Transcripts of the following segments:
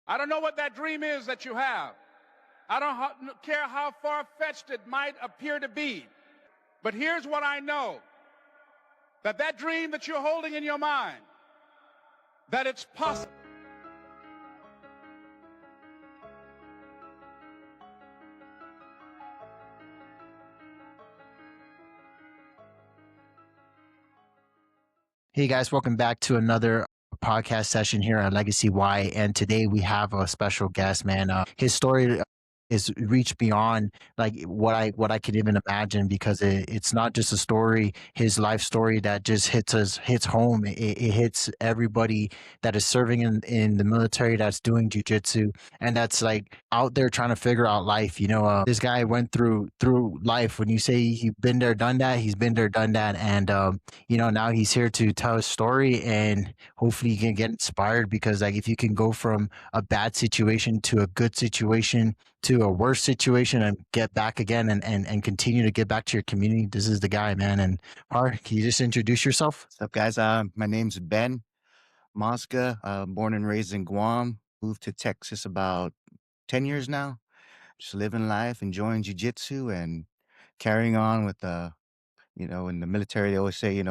I don't know what that dream is that you have. I don't care how far-fetched it might appear to be. But here's what I know, that dream that you're holding in your mind, that it's possible. Hey guys, welcome back to another podcast session here on Legacy Y. And today we have a special guest, man. His story is reached beyond like what I could even imagine, because it's not just a story, his life story that just hits home. It hits everybody that is serving in the military, that's doing jiu-jitsu, and that's like out there trying to figure out life. This guy went through life. When you say he's been there, done that, he's been there, done that. And now he's here to tell his story, and hopefully you can get inspired, because like if you can go from a bad situation to a good situation to a worse situation and get back again and continue to get back to your community, this is the guy, man. And Har, can you just introduce yourself? What's up, guys? My name's Ben Mosca, born and raised in Guam, moved to Texas about 10 years now. Just living life, enjoying jiu-jitsu and carrying on with, in the military, they always say,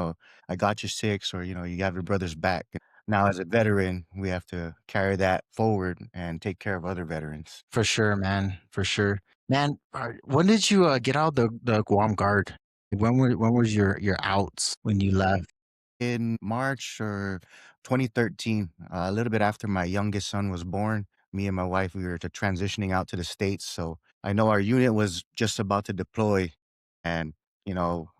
I got your six, or, you have your brother's back. Now, as a veteran, we have to carry that forward and take care of other veterans. For sure, man. For sure. Man, when did you get out of the Guam Guard? When was your outs when you left? In March or 2013, a little bit after my youngest son was born, me and my wife, we were transitioning out to the States. So I know our unit was just about to deploy. And,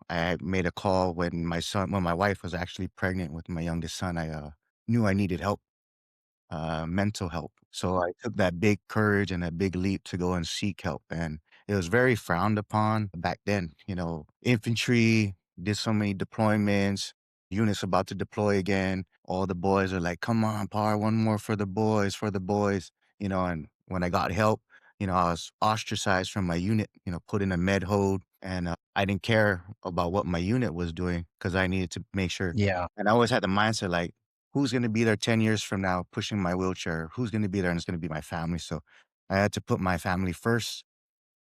I made a call when my wife was actually pregnant with my youngest son. I knew I needed help, mental help. So I took that big courage and that big leap to go and seek help. And it was very frowned upon back then. Infantry, did so many deployments, units about to deploy again. All the boys are like, come on, Par, one more for the boys, and when I got help, I was ostracized from my unit, put in a med hold. And I didn't care about what my unit was doing, because I needed to make sure. Yeah. And I always had the mindset like, who's going to be there 10 years from now pushing my wheelchair? Who's going to be there? And it's going to be my family. So I had to put my family first,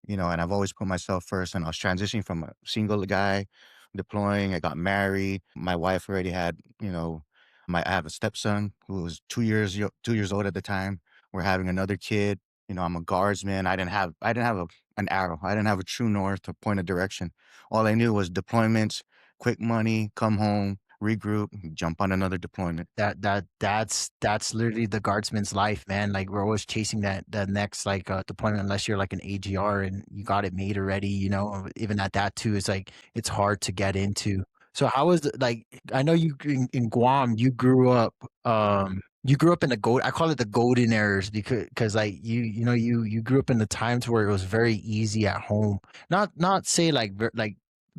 and I've always put myself first. And I was transitioning from a single guy deploying. I got married. My wife already had, I have a stepson who was 2 years old at the time. We're having another kid. I'm a guardsman. I didn't have an arrow. I didn't have a true north or point of direction. All I knew was deployments, quick money, come home, regroup, jump on another deployment. That's literally the guardsman's life, man. Like we're always chasing that next deployment, unless you're like an AGR and you got it made already. Even at that too, it's like it's hard to get into. So how was it, like, I know you in Guam, you grew up in the I call it the golden eras, because like you grew up in the times where it was very easy at home. Not say like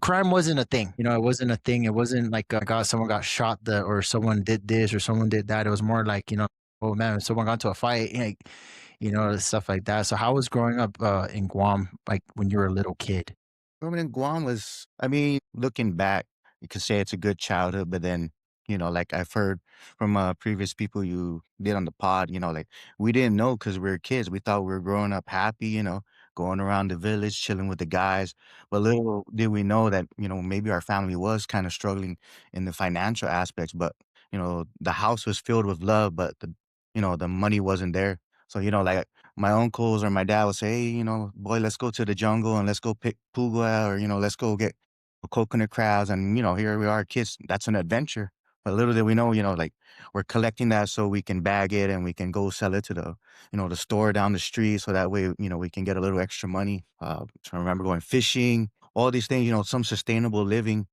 crime wasn't a thing. It wasn't a thing. It wasn't like someone got shot, or someone did this or someone did that. It was more like, oh man, someone got into a fight, like, stuff like that. So how was growing up in Guam, like when you were a little kid? Growing in Guam was, looking back, you could say it's a good childhood, but then, like I've heard from previous people you did on the pod, like we didn't know because we were kids. We thought we were growing up happy, going around the village, chilling with the guys. But little did we know that, maybe our family was kind of struggling in the financial aspects, but, the house was filled with love, but the money wasn't there. So, like my uncles or my dad would say, hey, boy, let's go to the jungle and let's go pick puga, or, let's go get coconut crabs. And, here we are, kids. That's an adventure. But little did we know, like we're collecting that so we can bag it and we can go sell it to the store down the street. So that way, we can get a little extra money. So I remember going fishing, all these things, some sustainable living.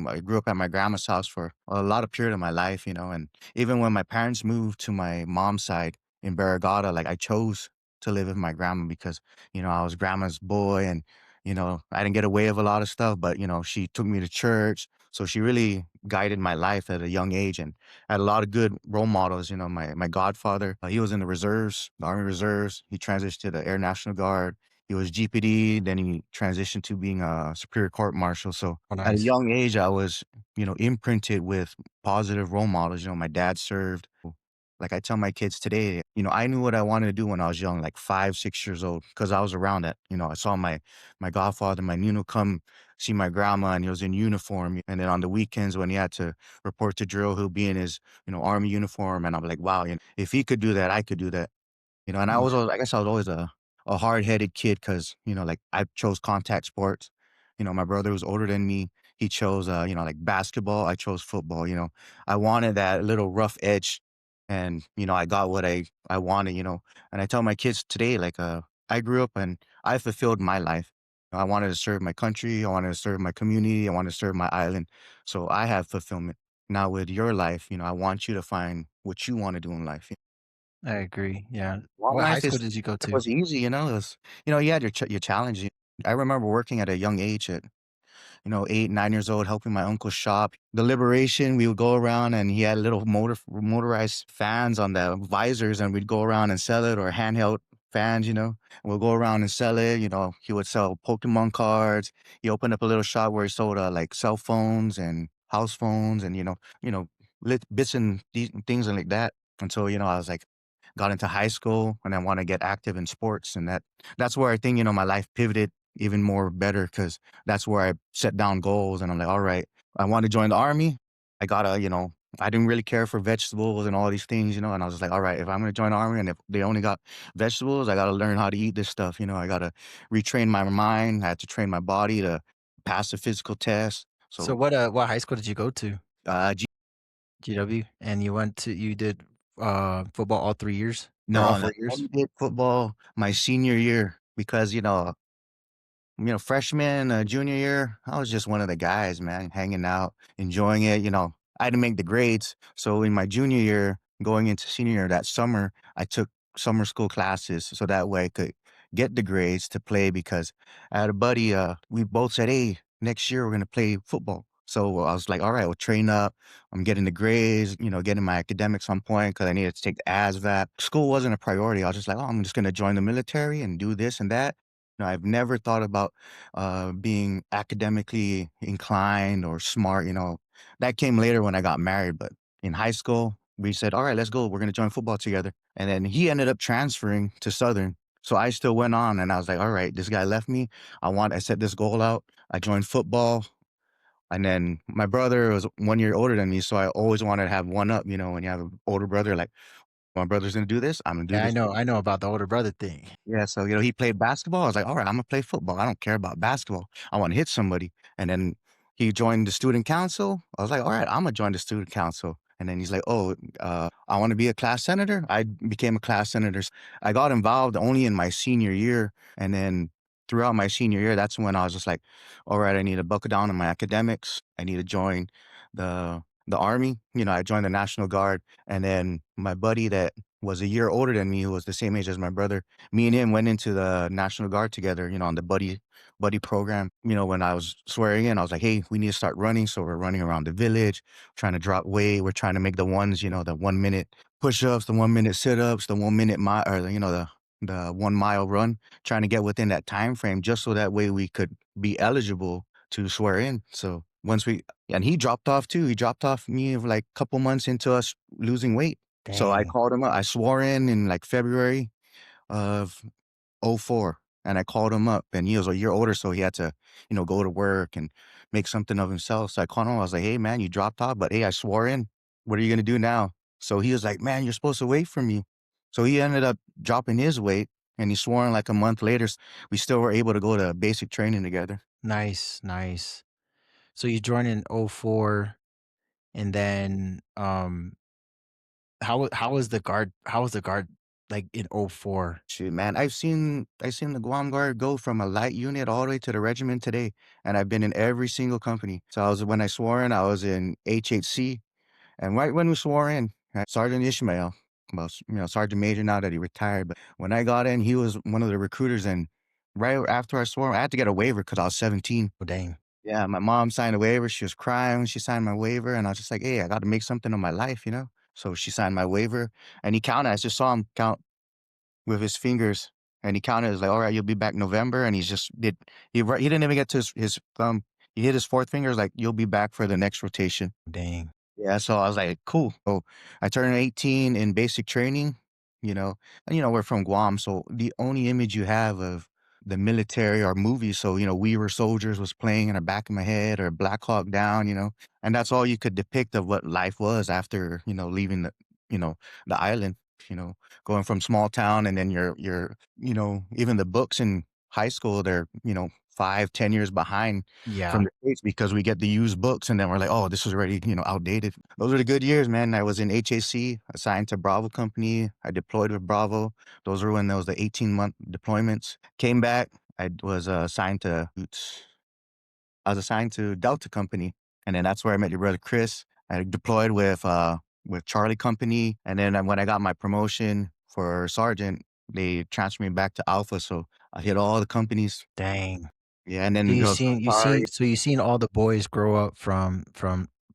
I grew up at my grandma's house for a lot of period of my life, and even when my parents moved to my mom's side in Barragata, like I chose to live with my grandma because, I was grandma's boy and, I didn't get away with a lot of stuff, but, she took me to church. So she really guided my life at a young age, and I had a lot of good role models. My godfather, he was in the reserves, the Army Reserves. He transitioned to the Air National Guard. He was GPD, then he transitioned to being a Superior Court Marshal. So Oh, at a nice. young age, I was, imprinted with positive role models. My dad served. Like I tell my kids today, I knew what I wanted to do when I was young, like 5, 6 years old, because I was around it. I saw my godfather, my Nino, come see my grandma, and he was in uniform. And then on the weekends when he had to report to drill, he'll be in his, army uniform. And I'm like, wow, if he could do that, I could do that. And I guess I was always a hard-headed kid because, like I chose contact sports. My brother was older than me. He chose, like basketball. I chose football. I wanted that little rough edge, and, I got what I wanted, and I tell my kids today, like, I grew up and I fulfilled my life. I wanted to serve my country. I wanted to serve my community. I wanted to serve my island. So I have fulfillment. Now with your life, I want you to find what you want to do in life. I agree. Yeah. Long What high life school is did you go it to? was easy, it was you had your challenge. I remember working at a young age at, 8, 9 years old, helping my uncle shop. The Liberation, we would go around and he had little motorized fans on the visors, and we'd go around and sell it, or handheld fans, We'll go around and sell it, he would sell Pokemon cards. He opened up a little shop where he sold, like, cell phones and house phones and, you know, lit bits and things and like that. And so, I was like got into high school and I wanna get active in sports, and that's where I think, my life pivoted even more better because that's where I set down goals, and I'm like, "Alright, I want to join the army. I gotta," I didn't really care for vegetables and all these things, and I was just like, "Alright, if I'm gonna join the army and if they only got vegetables, I gotta learn how to eat this stuff, I gotta retrain my mind, I had to train my body to pass the physical test." So So, what high school did you go to? uh, GW? And you did football all 3 years? Or all no, no, 4 I years? only did football my senior year because, freshman, junior year, I was just one of the guys, man, hanging out, enjoying it. I didn't make the grades. So in my junior year, going into senior year that summer, I took summer school classes so that way I could get the grades to play because I had a buddy, we both said, hey, next year we're going to play football. So I was like, all right, we'll train up. I'm getting the grades, getting my academics on point because I needed to take the ASVAB. School wasn't a priority. I was just like, oh, I'm just going to join the military and do this and that. I've never thought about being academically inclined or smart. That came later when I got married. But in high school, we said, all right, let's go. We're going to join football together. And then he ended up transferring to Southern. So I still went on and I was like, all right, this guy left me. I set this goal out. I joined football. And then my brother was 1 year older than me. So I always wanted to have one up, when you have an older brother, like my brother's going to do this, I'm going to do Yeah, this. I know about the older brother thing. Yeah, so, he played basketball. I was like, "Alright, Imma play football. I don't care about basketball. I wanna hit somebody." And then he joined the student council. I was like, "Alright, Imma join the student council." And then he's like, "Oh, I wanna be a class senator." I became a class senator. I got involved only in my senior year, and then throughout my senior year, that's when I was just like, "Alright, I need to buckle down on my academics. I need to join the army." I joined the National Guard, and then my buddy that was a year older than me, who was the same age as my brother. Me and him went into the National Guard together, on the buddy program. When I was swearing in, I was like, "Hey, we need to start running." So we're running around the village, trying to drop weight. We're trying to make the ones, the 1 minute push-ups, the 1 minute sit-ups, the 1 minute mile, or the 1 mile run. Trying to get within that time frame, just so that way we could be eligible to swear in. So once we and he dropped off too. He dropped off me like a couple months into us losing weight. So I Dang. called him up. I swore in like February of '04, and I called him up, and he was a year older, so he had to, go to work and make something of himself. So I called him. I was like, "Hey, man, you dropped off, but hey, I swore in. What are you gonna do now?" So he was like, "Man, you're supposed to wait for me." So he ended up dropping his weight, and he swore in like a month later. We still were able to go to basic training together. Nice, nice. So you joined in '04, and then, how was the guard, like, in '04? Shoot, man, I've seen the Guam Guard go from a light unit all the way to the regiment today, and I've been in every single company. So when I swore in, I was in HHC, and right when we swore in, Sergeant Ishmael, well, Sergeant Major now that he retired, but when I got in, he was one of the recruiters, and right after I swore, I had to get a waiver because I was 17. Oh, dang. Yeah, my mom signed a waiver. She was crying when she signed my waiver, and I was just like, "Hey, I got to make something of my life, you know." So she signed my waiver, and he counted. I just saw him count with his fingers, and he counted. It's like, "All right, you'll be back November," and he's just did. He didn't even get to his thumb. He hit his fourth finger. Like, "You'll be back for the next rotation." Dang. Yeah, so I was like, cool. So I turned 18 in basic training, you know, and we're from Guam, so the only image you have of the military or movies, so We Were Soldiers was playing in the back of my head, or Black Hawk Down, and that's all you could depict of what life was after, leaving you know, the island, you know, going from small town, and then even the books in high school, they're 5, 10 years behind Yeah. from the States, because we get the used books and then we're like, oh, this is already, outdated. Those are the good years, man. I was in HAC, assigned to Bravo Company. I deployed with Bravo. Those were when there was the 18-month deployments. Came back. I was assigned to Delta Company. And then that's where I met your brother Chris. I deployed with Charlie Company. And then when I got my promotion for sergeant, they transferred me back to Alpha. So I hit all the companies. Dang. Yeah, and So then go you've seen all the boys grow up from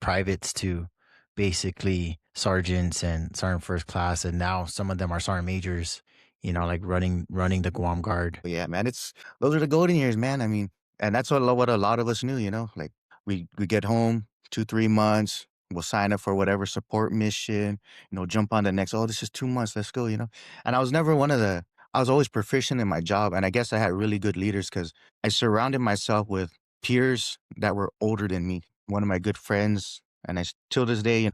privates to basically sergeants and sergeant first class, and now some of them are sergeant majors, like running the Guam Guard. But yeah, man, those are the golden years, man. I mean, and that's what a lot of us knew, like we get home 2, 3 months, we'll sign up for whatever support mission, jump on the next. Oh, this is 2 months, let's go, And I was always proficient in my job, and I guess I had really good leaders because I surrounded myself with peers that were older than me. One of my good friends, and till this day,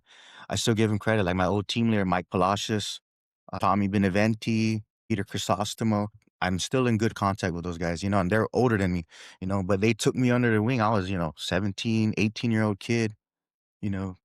I still give him credit, like my old team leader, Mike Palacios, Tommy Beneventi, Peter Crisostomo. I'm still in good contact with those guys, and they're older than me, but they took me under their wing. I was, 17, 18-year-old kid, you know,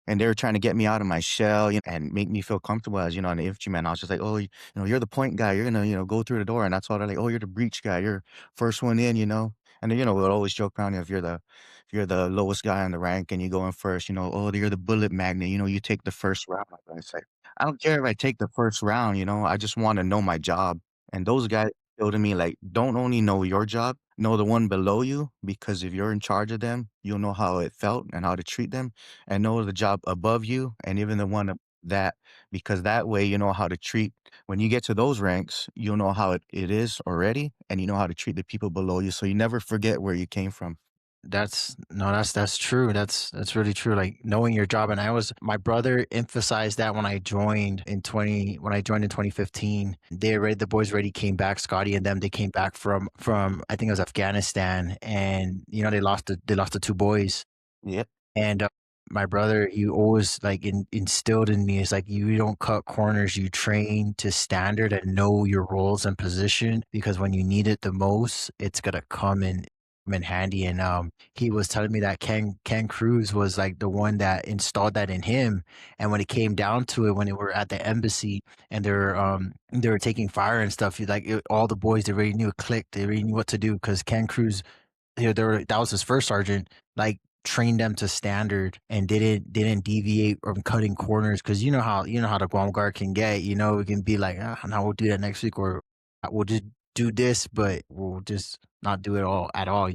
and they were trying to get me out of my shell, and make me feel comfortable as, an infantryman. I was just like, oh, you're the point guy. You're gonna, go through the door. And that's all they're like, oh, you're the breach guy. You're first one in, And then, we'll always joke around, if you're the lowest guy on the rank and you go in first, oh, you're the bullet magnet. You take the first round. I say, I don't care if I take the first round. I just want to know my job. And those guys showed me, like, don't only know your job, know the one below you, because if you're in charge of them, you'll know how it felt and how to treat them, and know the job above you and even the one that, because that way you know how to treat, when you get to those ranks, you'll know how it is already, and you know how to treat the people below you, so you never forget where you came from. That's true. That's really true. Like knowing your job. And my brother emphasized that when I joined in 2015. The boys already came back. Scotty and them, they came back from I think it was Afghanistan, and they lost the two boys. Yep. And my brother, he always like instilled in me, is like, you don't cut corners, you train to standard and know your roles and position, because when you need it the most, it's gonna come in handy. And he was telling me that Ken Cruz was like the one that installed that in him. And when it came down to it, when they were at the embassy and they were taking fire and stuff, all the boys, they already knew it clicked, they already knew what to do, because Ken Cruz, that was his first sergeant, like trained them to standard and didn't deviate from cutting corners, because you know how the Guam Guard can get. It can be like, now we'll do that next week, or we'll just do this, but we'll just not do it all at all.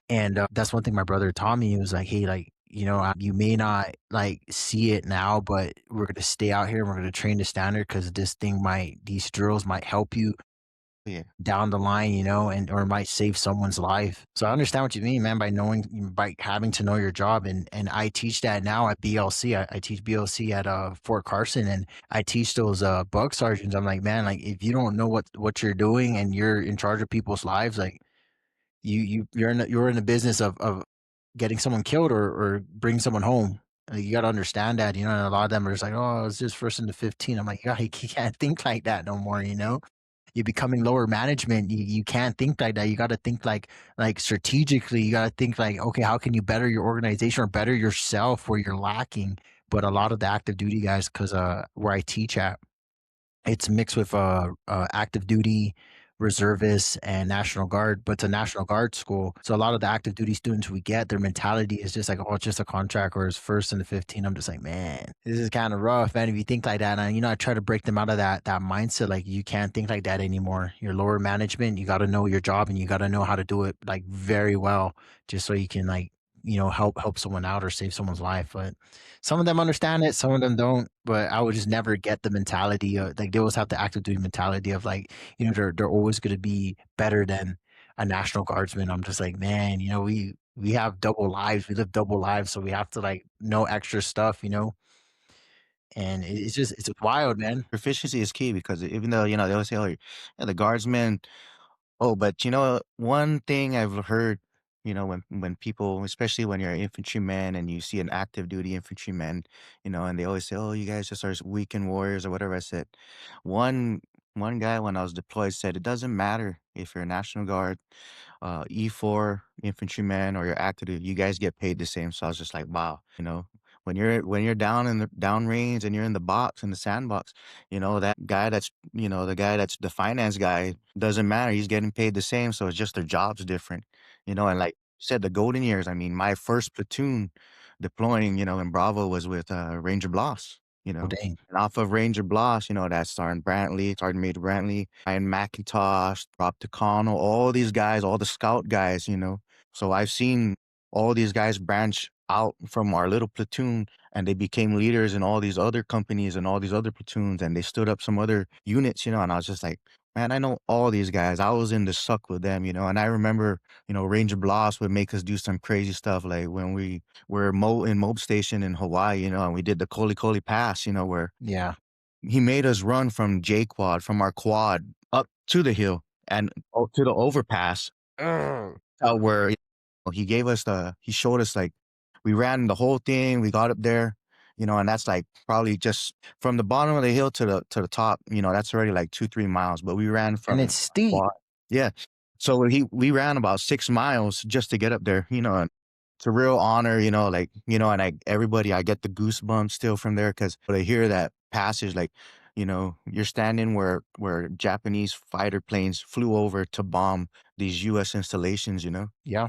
And that's one thing my brother taught me. He was like, hey, like, you may not like see it now, but we're gonna stay out here and we're gonna train the standard, because these drills might help you Yeah. down the line, or might save someone's life. So I understand what you mean, man, by having to know your job. And I teach that now at BLC. I teach BLC at Fort Carson, and I teach those bug sergeants. I'm like, man, like, if you don't know what you're doing and you're in charge of people's lives, like, you're in the business of getting someone killed, or bring someone home. Like, you got to understand that, and a lot of them are just like, oh, it's just first into 15. I'm like, you can't think like that no more. You're becoming lower management. You can't think like that. You got to think like strategically. You got to think like, okay, how can you better your organization or better yourself where you're lacking? But a lot of the active duty guys, because where I teach at, it's mixed with active duty, reservists, and National Guard, but it's a National Guard school. So a lot of the active duty students we get, their mentality is just like, oh, it's just a contract, or it's first in the 15. I'm just like, man, this is kind of rough, man, if you think like that. And I try to break them out of that mindset. Like, you can't think like that anymore. You're lower management. You got to know your job, and you got to know how to do it like very well, just so you can, like, help someone out or save someone's life. But some of them understand it, some of them don't. But I would just never get the mentality of, like, they always have the active duty mentality of, like, they're always going to be better than a National Guardsman. I'm just like, man, we have double lives. We live double lives, so we have to like know extra stuff, and it's just wild, man. Proficiency is key because even though, they always say, "Oh, yeah, the guardsmen." Oh, but one thing I've heard, when people, especially when you're an infantryman and you see an active duty infantryman, and they always say, "Oh, you guys just are weekend warriors," or whatever I said. One one guy when I was deployed said, "It doesn't matter if you're a National Guard, E4 infantryman or you're active duty, you guys get paid the same." So I was just like, wow, when you're down in the down range and you're in the box in the sandbox, that guy that's the guy that's the finance guy, doesn't matter. He's getting paid the same. So it's just their job's different, and like you said, the golden years. I mean, my first platoon deploying, in Bravo was with Ranger Bloss, Oh dang. and off of Ranger Bloss, that's Sergeant Major Brantley, Ryan McIntosh, Rob Tucano, all these guys, all the scout guys, So I've seen all these guys branch out from our little platoon and they became leaders in all these other companies and all these other platoons and they stood up some other units, and I was just like, man, I know all these guys. I was in the suck with them, and I remember, Ranger Bloss would make us do some crazy stuff like when we were in Mob Station in Hawaii, and we did the Koli Koli Pass, where Yeah. he made us run from J Quad, from our quad up to the hill and to the overpass, where he showed us like we ran the whole thing. We got up there, and that's like probably just from the bottom of the hill to the top. That's already like 2-3 miles. But we ran And from it's steep. quad, yeah. So we ran about 6 miles just to get up there. And it's a real honor. And everybody, I get the goosebumps still from there because I hear that passage like. You're standing where Japanese fighter planes flew over to bomb these U.S. installations. Yeah.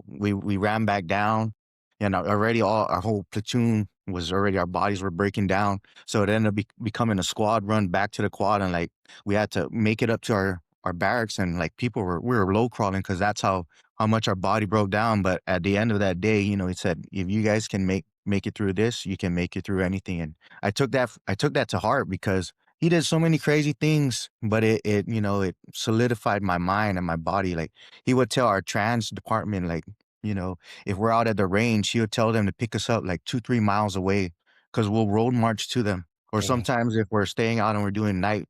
We ran back down, and already our whole platoon was already, our bodies were breaking down. So it ended up becoming a squad run back to the quad, and like we had to make it up to our barracks, and like we were low crawling because that's how much our body broke down. But at the end of that day, he said, if you guys can make it through this, you can make it through anything. And I took that to heart because he did so many crazy things, but it solidified my mind and my body. Like he would tell our trans department, like, if we're out at the range, he would tell them to pick us up like 2-3 miles away because we'll road march to them. Or Dang. sometimes if we're staying out and we're doing night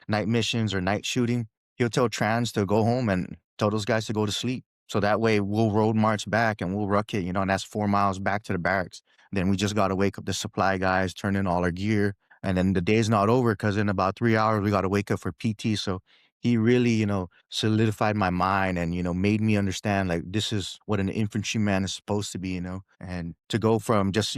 missions or night shooting, he'll tell trans to go home and tell those guys to go to sleep. So that way we'll road march back and we'll ruck it, and that's 4 miles back to the barracks. Then we just got to wake up the supply guys, turn in all our gear. And then the day's not over because in about 3 hours, we got to wake up for PT. So he really, solidified my mind and, made me understand like this is what an infantryman is supposed to be, and to go from just,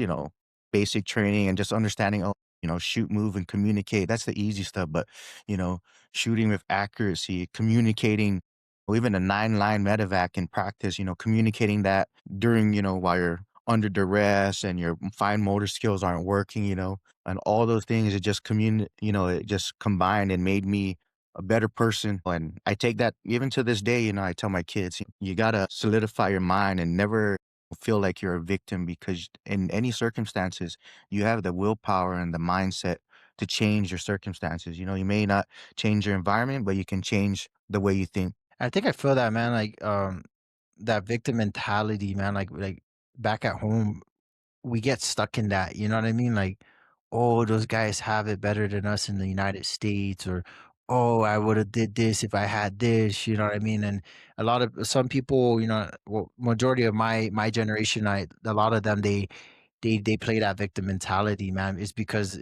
basic training and just understanding, oh, shoot, move, and communicate. That's the easy stuff. But, you know, shooting with accuracy, communicating, or even a 9-line medevac in practice, communicating that during, while you're under duress and your fine motor skills aren't working, and all those things, it just it just combined and made me a better person. And I take that even to this day, I tell my kids, you got to solidify your mind and never feel like you're a victim because in any circumstances, you have the willpower and the mindset to change your circumstances. You may not change your environment, but you can change the way you think. I think I feel that, man. Like, that victim mentality, man. Like back at home, we get stuck in that. You know what I mean? Like, oh, those guys have it better than us in the United States, or oh, I would have did this if I had this. You know what I mean? And a lot of some people, well, majority of my generation, a lot of them they play that victim mentality, man. Is because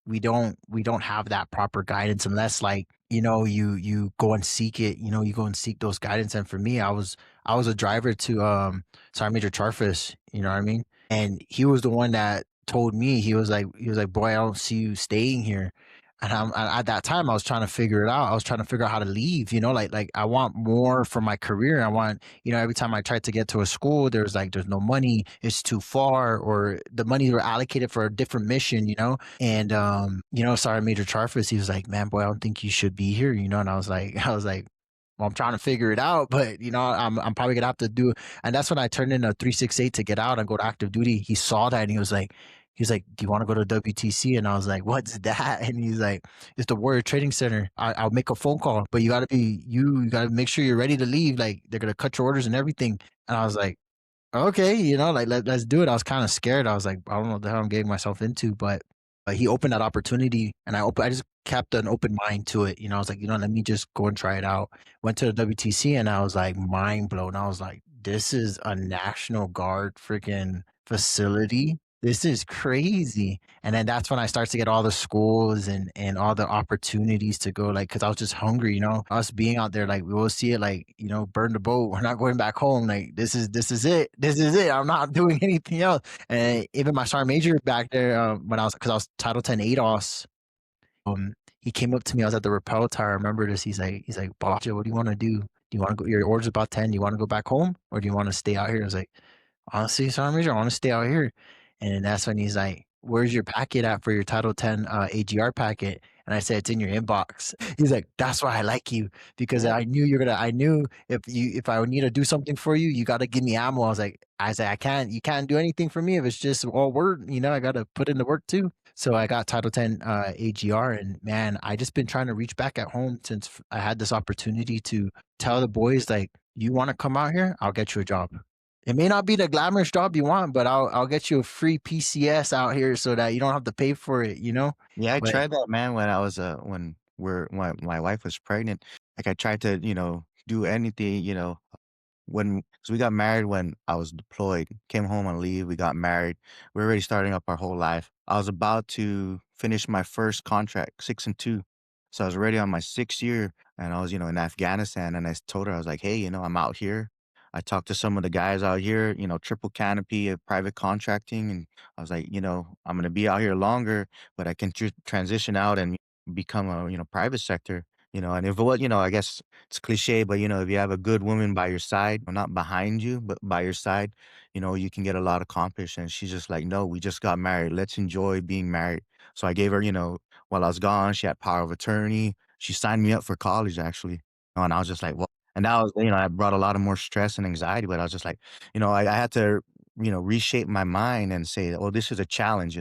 we don't have that proper guidance unless like you go and seek it. You go and seek those guidance. And for me, I was a driver to Sergeant Major Charfus. You know what I mean? And he was the one that told me, he was like, boy, I don't see you staying here. And at that time, I was trying to figure it out. I was trying to figure out how to leave. Like I want more for my career. I want, every time I tried to get to a school, there's no money. It's too far, or the money were allocated for a different mission. And Sergeant Major Charfus, he was like, man, boy, I don't think you should be here. And I was like, well, I'm trying to figure it out, but I'm probably gonna have to do. And that's when I turned in a 368 to get out and go to active duty. He saw that and he was like, He's like, "Do you want to go to WTC?" And I was like, "What's that?" And he's like, "It's the Warrior Trading Center. I'll make a phone call, but you gotta make sure you're ready to leave. Like they're gonna cut your orders and everything." And I was like, "Okay, like let's do it." I was kind of scared. I was like, "I don't know what the hell I'm getting myself into," but he opened that opportunity, and I just kept an open mind to it. I was like, let me just go and try it out. Went to the WTC, and I was like mind blown. I was like, this is a National Guard freaking facility. This is crazy. And then that's when I start to get all the schools and all the opportunities to go, like, because I was just hungry, us being out there, like we will see it, like, burn the boat. We're not going back home. Like this is it. This is it. I'm not doing anything else. And even my sergeant major back there, when because I was Title 10 ADOS, he came up to me. I was at the rappel tower. I remember this. He's like, Baja, what do you want to do? Do you want to go? Your order's about 10. Do you want to go back home, or do you want to stay out here? I was like, honestly, sergeant major, I want to stay out here. And that's when he's like, "Where's your packet at for your Title 10 AGR packet?" And I said, "It's in your inbox." He's like, "That's why I like you, because I knew I knew if I would need to do something for you, you got to give me ammo." I said, you can't do anything for me if it's just all word. I got to put in the work too. So I got Title 10 AGR, and man, I just been trying to reach back at home since I had this opportunity to tell the boys, like, you want to come out here, I'll get you a job. It may not be the glamorous job you want, but I'll get you a free PCS out here so that you don't have to pay for it, Yeah, I But tried that, man, when I was when my wife was pregnant. Like I tried to, do anything, so we got married when I was deployed, came home on leave, we got married. We are already starting up our whole life. I was about to finish my first contract, 6 and 2. So I was already on my 6th year, and I was, in Afghanistan, and I told her, I was like, "Hey, I'm out here." I talked to some of the guys out here, triple canopy of private contracting, and I was like, I'm gonna be out here longer, but I can transition out and become a, private sector. And if what, I guess it's cliche, but if you have a good woman by your side, or not behind you, but by your side, you can get a lot accomplished. And she's just like, "No, we just got married. Let's enjoy being married." So I gave her, while I was gone, she had power of attorney. She signed me up for college, actually. And I was just like, well, and that was, that brought a lot of more stress and anxiety. But I was just like, I had to, reshape my mind and say, "Oh, this is a challenge,"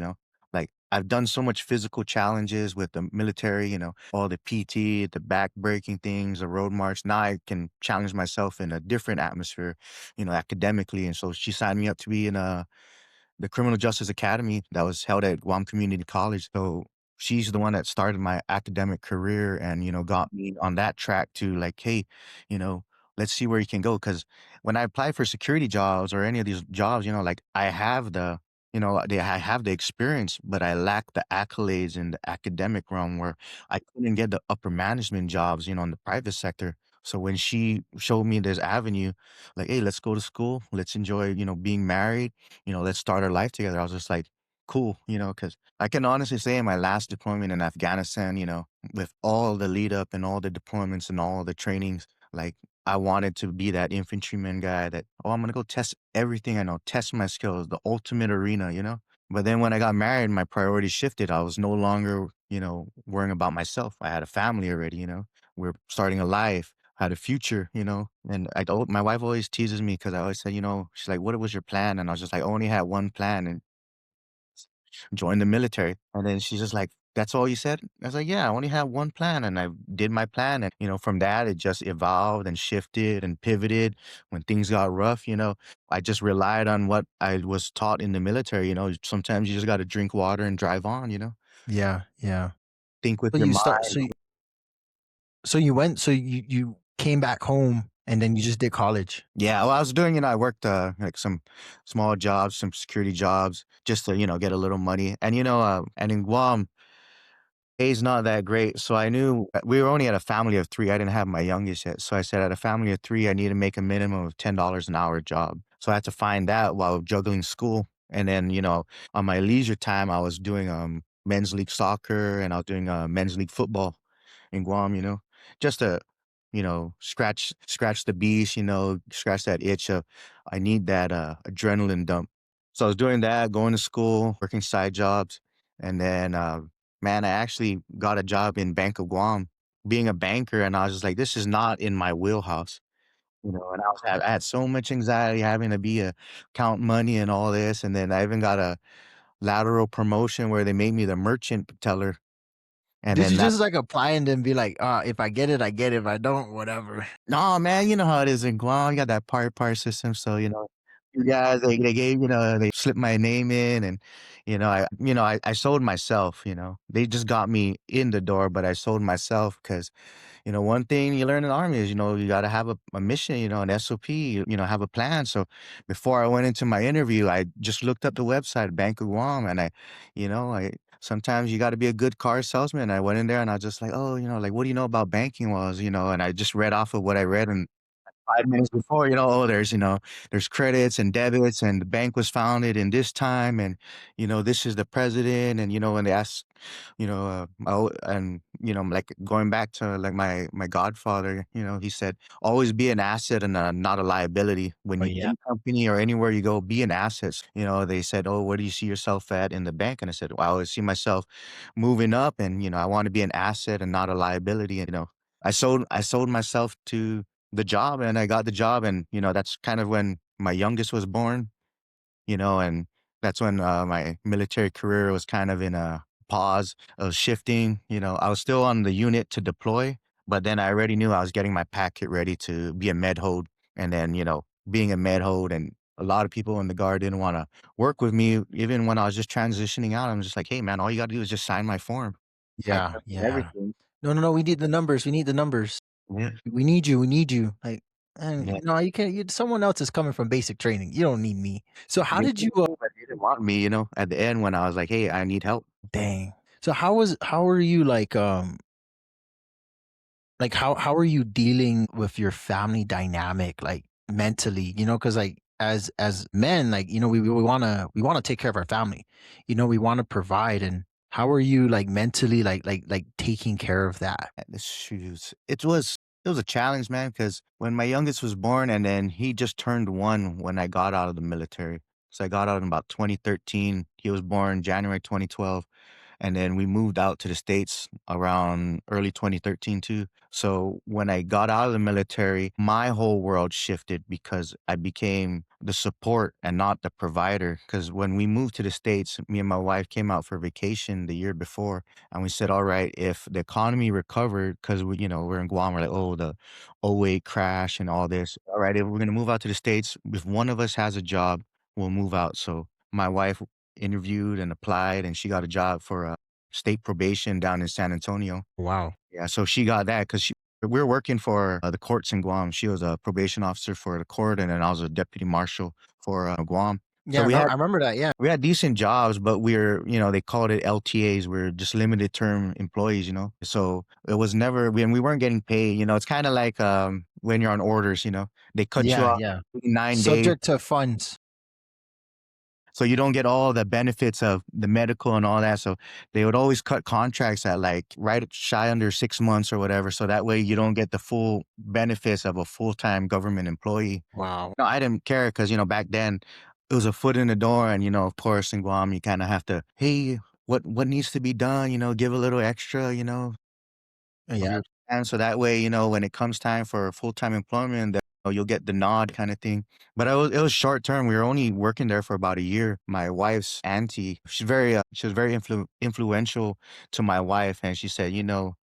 Like I've done so much physical challenges with the military, all the PT, the back breaking things, the road march. Now I can challenge myself in a different atmosphere, academically. And so she signed me up to be in the Criminal Justice Academy that was held at Guam Community College. So she's the one that started my academic career and, got me on that track to like, hey, you know, let's see where you can go. Cause when I apply for security jobs or any of these jobs, like I have I have the experience, but I lack the accolades in the academic realm where I couldn't get the upper management jobs, in the private sector. So when she showed me this avenue, like, "Hey, let's go to school. Let's enjoy, being married, let's start our life together." I was just like, cool, because I can honestly say in my last deployment in Afghanistan, with all the lead up and all the deployments and all the trainings, like I wanted to be that infantryman guy that, "Oh, I'm gonna go test everything I know, test my skills, the ultimate arena." But then when I got married, my priorities shifted. I was no longer, worrying about myself. I had a family already, we're starting a life, had a future, and my wife always teases me because I always say, she's like, "What was your plan?" And I was just like, "I only had one plan, and join the military." And then she's just like, "That's all you said?" I was like, "Yeah, I only had one plan, and I did my plan." And, from that, it just evolved and shifted and pivoted. When things got rough, I just relied on what I was taught in the military. Sometimes you just got to drink water and drive on, yeah, yeah. think with So your you start. mind. So you went. So you came back home, and then you just did college. Yeah, well, I was doing, I worked like some small jobs, some security jobs, just to, get a little money. And, and in Guam, pay's not that great. So I knew we were only at a family of three. I didn't have my youngest yet. So I said, at a family of three, I need to make a minimum of $10 an hour job. So I had to find that while juggling school. And then, on my leisure time, I was doing men's league soccer, and I was doing men's league football in Guam, just to, scratch the beast, scratch that itch of I need that adrenaline dump. So I was doing that, going to school, working side jobs. And then man, I actually got a job in Bank of Guam, being a banker, and I was just like, this is not in my wheelhouse. And I had so much anxiety having to be a count money and all this, and then I even got a lateral promotion where they made me the merchant teller. And Did then you that just like apply and then be like, if I get it, I get it. If I don't, whatever. no, man, you know how it is in Guam. You got that par system, so yeah, they gave they slipped my name in, and I sold myself. They just got me in the door, but I sold myself because one thing you learn in the army is you got to have a mission, an SOP, have a plan. So before I went into my interview, I just looked up the website Bank of Guam, and I sometimes you got to be a good car salesman. I went in there and I was just like, oh, like what do you know about banking was, and I just read off of what I read, and 5 minutes before, oh, there's credits and debits, and the bank was founded in this time, and this is the president, and they ask, like going back to like my godfather, he said, always be an asset and not a liability. When Oh you yeah. any company or anywhere you go, be an asset. They said, oh, where do you see yourself at in the bank? And I said, well, I always see myself moving up, and I want to be an asset and not a liability. And I sold myself to the job, and I got the job, and that's kind of when my youngest was born, and that's when my military career was kind of in a pause. I was shifting, I was still on the unit to deploy, but then I already knew I was getting my packet ready to be a med hold. And then being a med hold, and a lot of people in the guard didn't want to work with me even when I was just transitioning out. I'm just like, hey man, all you got to do is just sign my form. I Yeah. tell you Yeah. everything. No, no, no. We need the numbers. We need the numbers. Yeah. We need you. We need you. Like, and Yeah. no, you can't. Someone else is coming from basic training. You don't need me. So how Me did you? too, but they didn't want me, at the end when I was like, hey, I need help. Dang. So how are you like how are you dealing with your family dynamic like mentally? Because like as men, like we wanna take care of our family. We want to provide, and how are you like mentally like taking care of that? At the shoes. It was a challenge, man, because when my youngest was born, and then he just turned 1 when I got out of the military. So I got out in about 2013. He was born January 2012. And then we moved out to the States around early 2013 too. So when I got out of the military, my whole world shifted because I became the support and not the provider. Because when we moved to the States, me and my wife came out for vacation the year before, and we said, all right, if the economy recovered, because we're in Guam, we're like, oh, the '08 crash and all this. All right, if we're gonna move out to the States, if one of us has a job, we'll move out. So my wife interviewed and applied, and she got a job for state probation down in San Antonio. Wow. Yeah, so she got that because we were working for the courts in Guam. She was a probation officer for the court, and then I was a deputy marshal for Guam. Yeah, So I remember, I remember that. Yeah. we had decent jobs, but they called it LTAs. We're just limited term employees. So it was never when we weren't getting paid. It's kind of like when you're on orders. They cut you Yeah. off Yeah. 9 days. Subject to funds. So you don't get all the benefits of the medical and all that. So they would always cut contracts at like right shy under 6 months or whatever. So that way you don't get the full benefits of a full-time government employee. Wow. No, I didn't care because, back then it was a foot in the door. And, of course, in Guam, you kind of have to, hey, what needs to be done? Give a little extra, of Yeah. your plan. So that way, when it comes time for full-time employment, you'll get the nod kind of thing. But it was short term. We were only working there for about a year. My wife's auntie, she was very influential to my wife, and she said,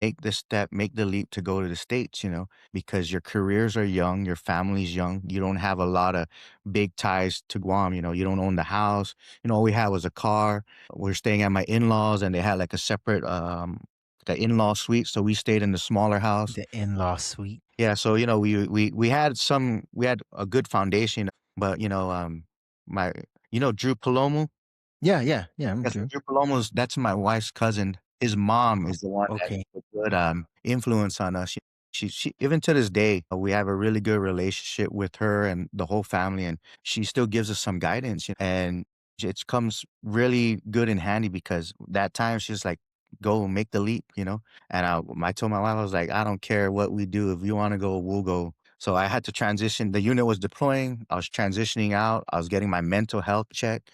make the step, make the leap to go to the States, because your careers are young, your family's young. You don't have a lot of big ties to Guam. You don't own the house. All we had was a car. We're staying at my in-laws, and they had like a separate the in-law suite, so we stayed in the smaller house. The in-law suite. Yeah, so we had a good foundation, but my Drew Palomo. Yeah. Yeah. Yeah. I'm Yes, true. Drew Palomo's that's my wife's cousin. His mom is the one that's Okay. a good influence on us. She even to this day we have a really good relationship with her and the whole family, and she still gives us some guidance, and it comes really good and handy because that time she's like, go make the leap. And I told my wife, I was like, I don't care what we do. If you want to go, we'll go. So I had to transition. The unit was deploying. I was transitioning out. I was getting my mental health check.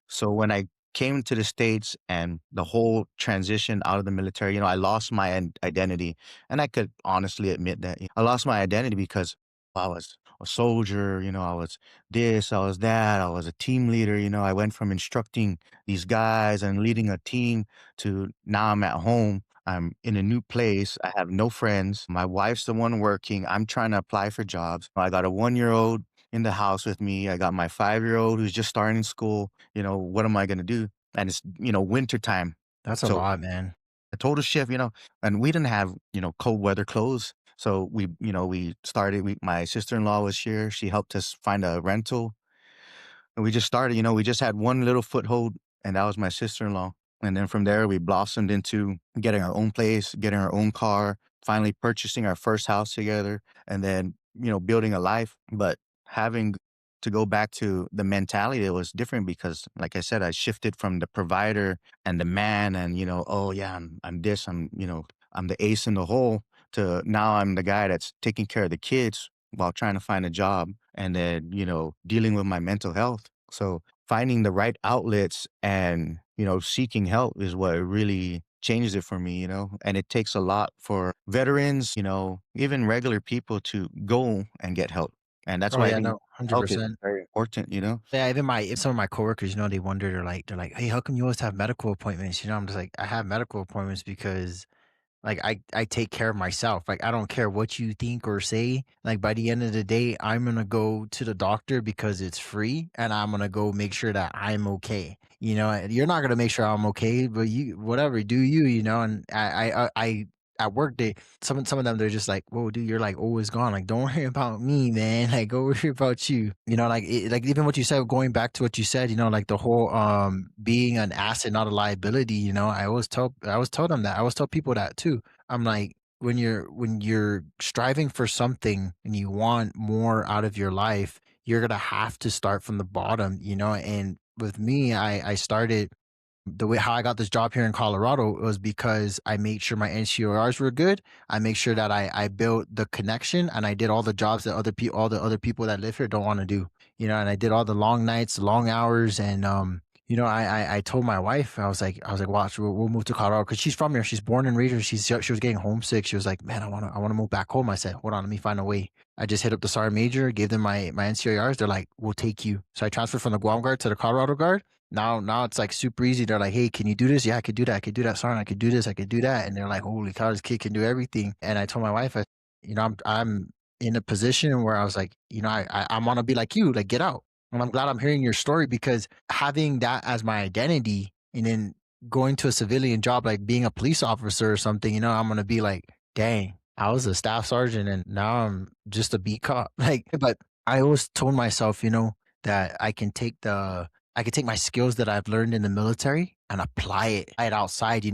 So when I came to the States and the whole transition out of the military, I lost my identity. And I could honestly admit that I lost my identity because I was a soldier, I was this, I was that, I was a team leader, I went from instructing these guys and leading a team to now I'm at home. I'm in a new place. I have no friends. My wife's the one working. I'm trying to apply for jobs. I got a 1 year old in the house with me. I got my 5 year old who's just starting school. What am I going to do? And it's, winter time. That's a So lot, man. a total shift, and we didn't have, cold weather clothes. So we started, my sister-in-law was here. She helped us find a rental. And we just started, we just had one little foothold, and that was my sister-in-law. And then from there, we blossomed into getting our own place, getting our own car, finally purchasing our first house together, and then, building a life. But having to go back to the mentality, it was different because, like I said, I shifted from the provider and the man and, oh yeah, I'm this, I'm the ace in the hole, to now I'm the guy that's taking care of the kids while trying to find a job and then, dealing with my mental health. So finding the right outlets and, seeking help is what really changed it for me, and it takes a lot for veterans, even regular people to go and get help. And that's Oh why I yeah, think no, help is 100%. very important. Yeah, even some of my coworkers, they wonder, they're like, hey, how come you always have medical appointments? I'm just like, I have medical appointments because like I take care of myself. Like I don't care what you think or say. Like by the end of the day, I'm gonna go to the doctor because it's free, and I'm gonna go make sure that I'm okay. And you're not gonna make sure I'm okay, but you whatever, do you? And I at work they some of them they're just like, whoa, dude, you're like always gone. Like don't worry about me, man. Like go worry about you. Like even what you said, going back to what you said, like the whole being an asset, not a liability. I always tell them that. I always tell people that too. I'm like, when you're striving for something and you want more out of your life, you're gonna have to start from the bottom. And with me, I started the way how I got this job here in Colorado was because I made sure my NCORs were good. I make sure that I built the connection, and I did all the jobs that all the other people that live here don't want to do. And I did all the long nights, long hours, and I told my wife, I was like, watch, we'll move to Colorado because she's from here. She's born and raised here. She was getting homesick. She was like, man, I wanna move back home. I said, hold on, let me find a way. I just hit up the Sergeant Major, gave them my NCORs. They're like, we'll take you. So I transferred from the Guam Guard to the Colorado Guard. Now it's like super easy. They're like, hey, can you do this? Yeah, I could do that. I could do that. Sergeant, I could do this. I could do that. And they're like, holy cow, this kid can do everything. And I told my wife, I'm in a position where I was like, I want to be like you, like get out. And I'm glad I'm hearing your story because having that as my identity and then going to a civilian job, like being a police officer or something, I'm going to be like, dang, I was a staff sergeant and now I'm just a beat cop. But I always told myself, that I could take my skills that I've learned in the military and apply it outside.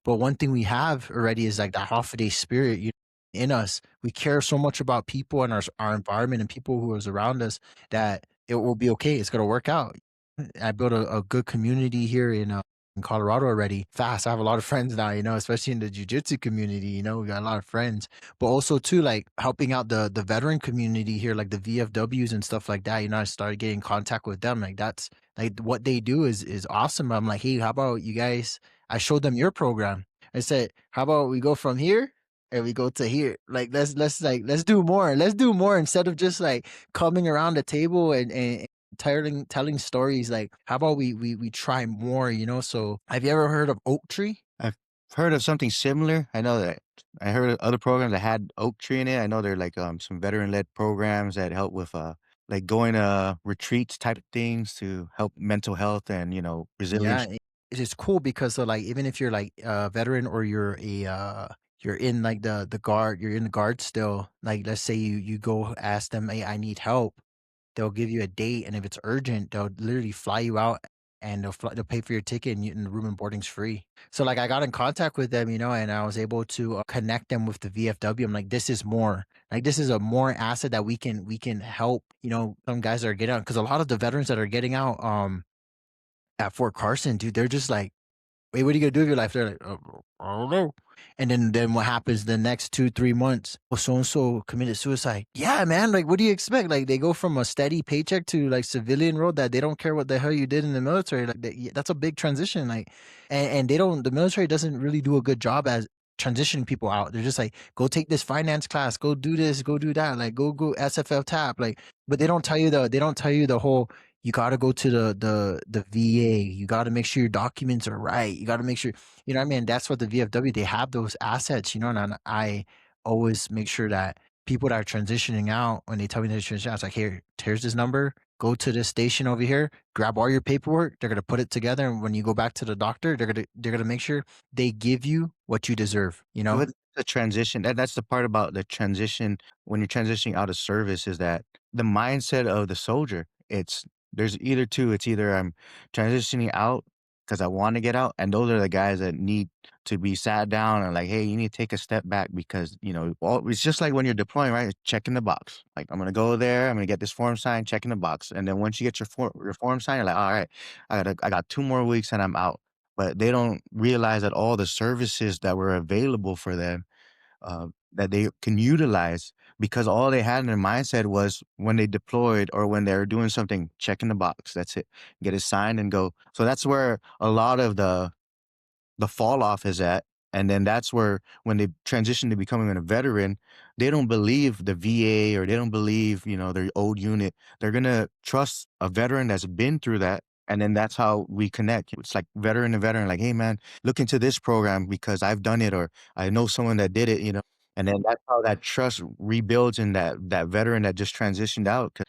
But one thing we have already is like that Hoffaday spirit in us. We care so much about people and our environment and people who is around us that it will be okay. It's going to work out. I built a good community here in Colorado already fast. I have a lot of friends now, especially in the jiu-jitsu community, we got a lot of friends, but also too, like helping out the veteran community here, like the VFWs and stuff like that. I started getting in contact with them. Like that's like what they do is awesome. I'm like, hey, how about you guys? I showed them your program. I said, how about we go from here and we go to here? Like let's do more. Let's do more instead of just like coming around the table and telling stories. Like how about we try more? So have you ever heard of Oak Tree? I've heard of something similar. I know that I heard of other programs that had oak tree in it. I know there are like some veteran led programs that help with like going to retreats type of things to help mental health and Yeah, resilience. it is cool because so like even if you're like a veteran or you're in like the guard, you're in the guard still. Like let's say you go ask them, hey, I need help. They'll give you a date, and if it's urgent, they'll literally fly you out, and they'll pay for your ticket, and the room and boarding's free. So like I got in contact with them, and I was able to connect them with the VFW. I'm like, this is more like this is a more asset that we can help. Some guys that are getting out because a lot of the veterans that are getting out at Fort Carson, dude, they're just like, wait, what are you gonna do with your life? They're like, I don't know. And then what happens the next 2-3 months? Oh, so and so committed suicide. Yeah, man. Like, what do you expect? Like, they go from a steady paycheck to like civilian road that they don't care what the hell you did in the military. Like, that's a big transition. Like, and they don't. The military doesn't really do a good job as transitioning people out. They're just like, go take this finance class, go do this, go do that, like go SFL tap, like. But they don't tell you the whole. You got to go to the VA. You got to make sure your documents are right. You got to make sure, you know what I mean? That's what the VFW, they have those assets, you know, and I always make sure that people that are transitioning out, when they tell me they're transitioning out, it's like, here's this number, go to this station over here, grab all your paperwork. They're going to put it together. And when you go back to the doctor, they're going to make sure they give you what you deserve, you know? With the transition, that's the part about the transition when you're transitioning out of service is that the mindset of the soldier, there's either two. It's either I'm transitioning out because I want to get out, and those are the guys that need to be sat down and like, hey, you need to take a step back because it's just like when you're deploying, right? Checking the box. Like I'm gonna go there, I'm gonna get this form signed, checking the box, and then once you get your form signed, you're like, all right, I got 2 more weeks and I'm out. But they don't realize that all the services that were available for them that they can utilize because all they had in their mindset was when they deployed or when they were doing something, checking the box. That's it. Get it signed and go. So that's where a lot of the fall off is at. And then that's where when they transition to becoming a veteran, they don't believe the VA or they don't believe, their old unit. They're going to trust a veteran that's been through that. And then that's how we connect. It's like veteran to veteran, like, hey, man, look into this program because I've done it or I know someone that did it. And then that's how that trust rebuilds in that veteran that just transitioned out. 'Cause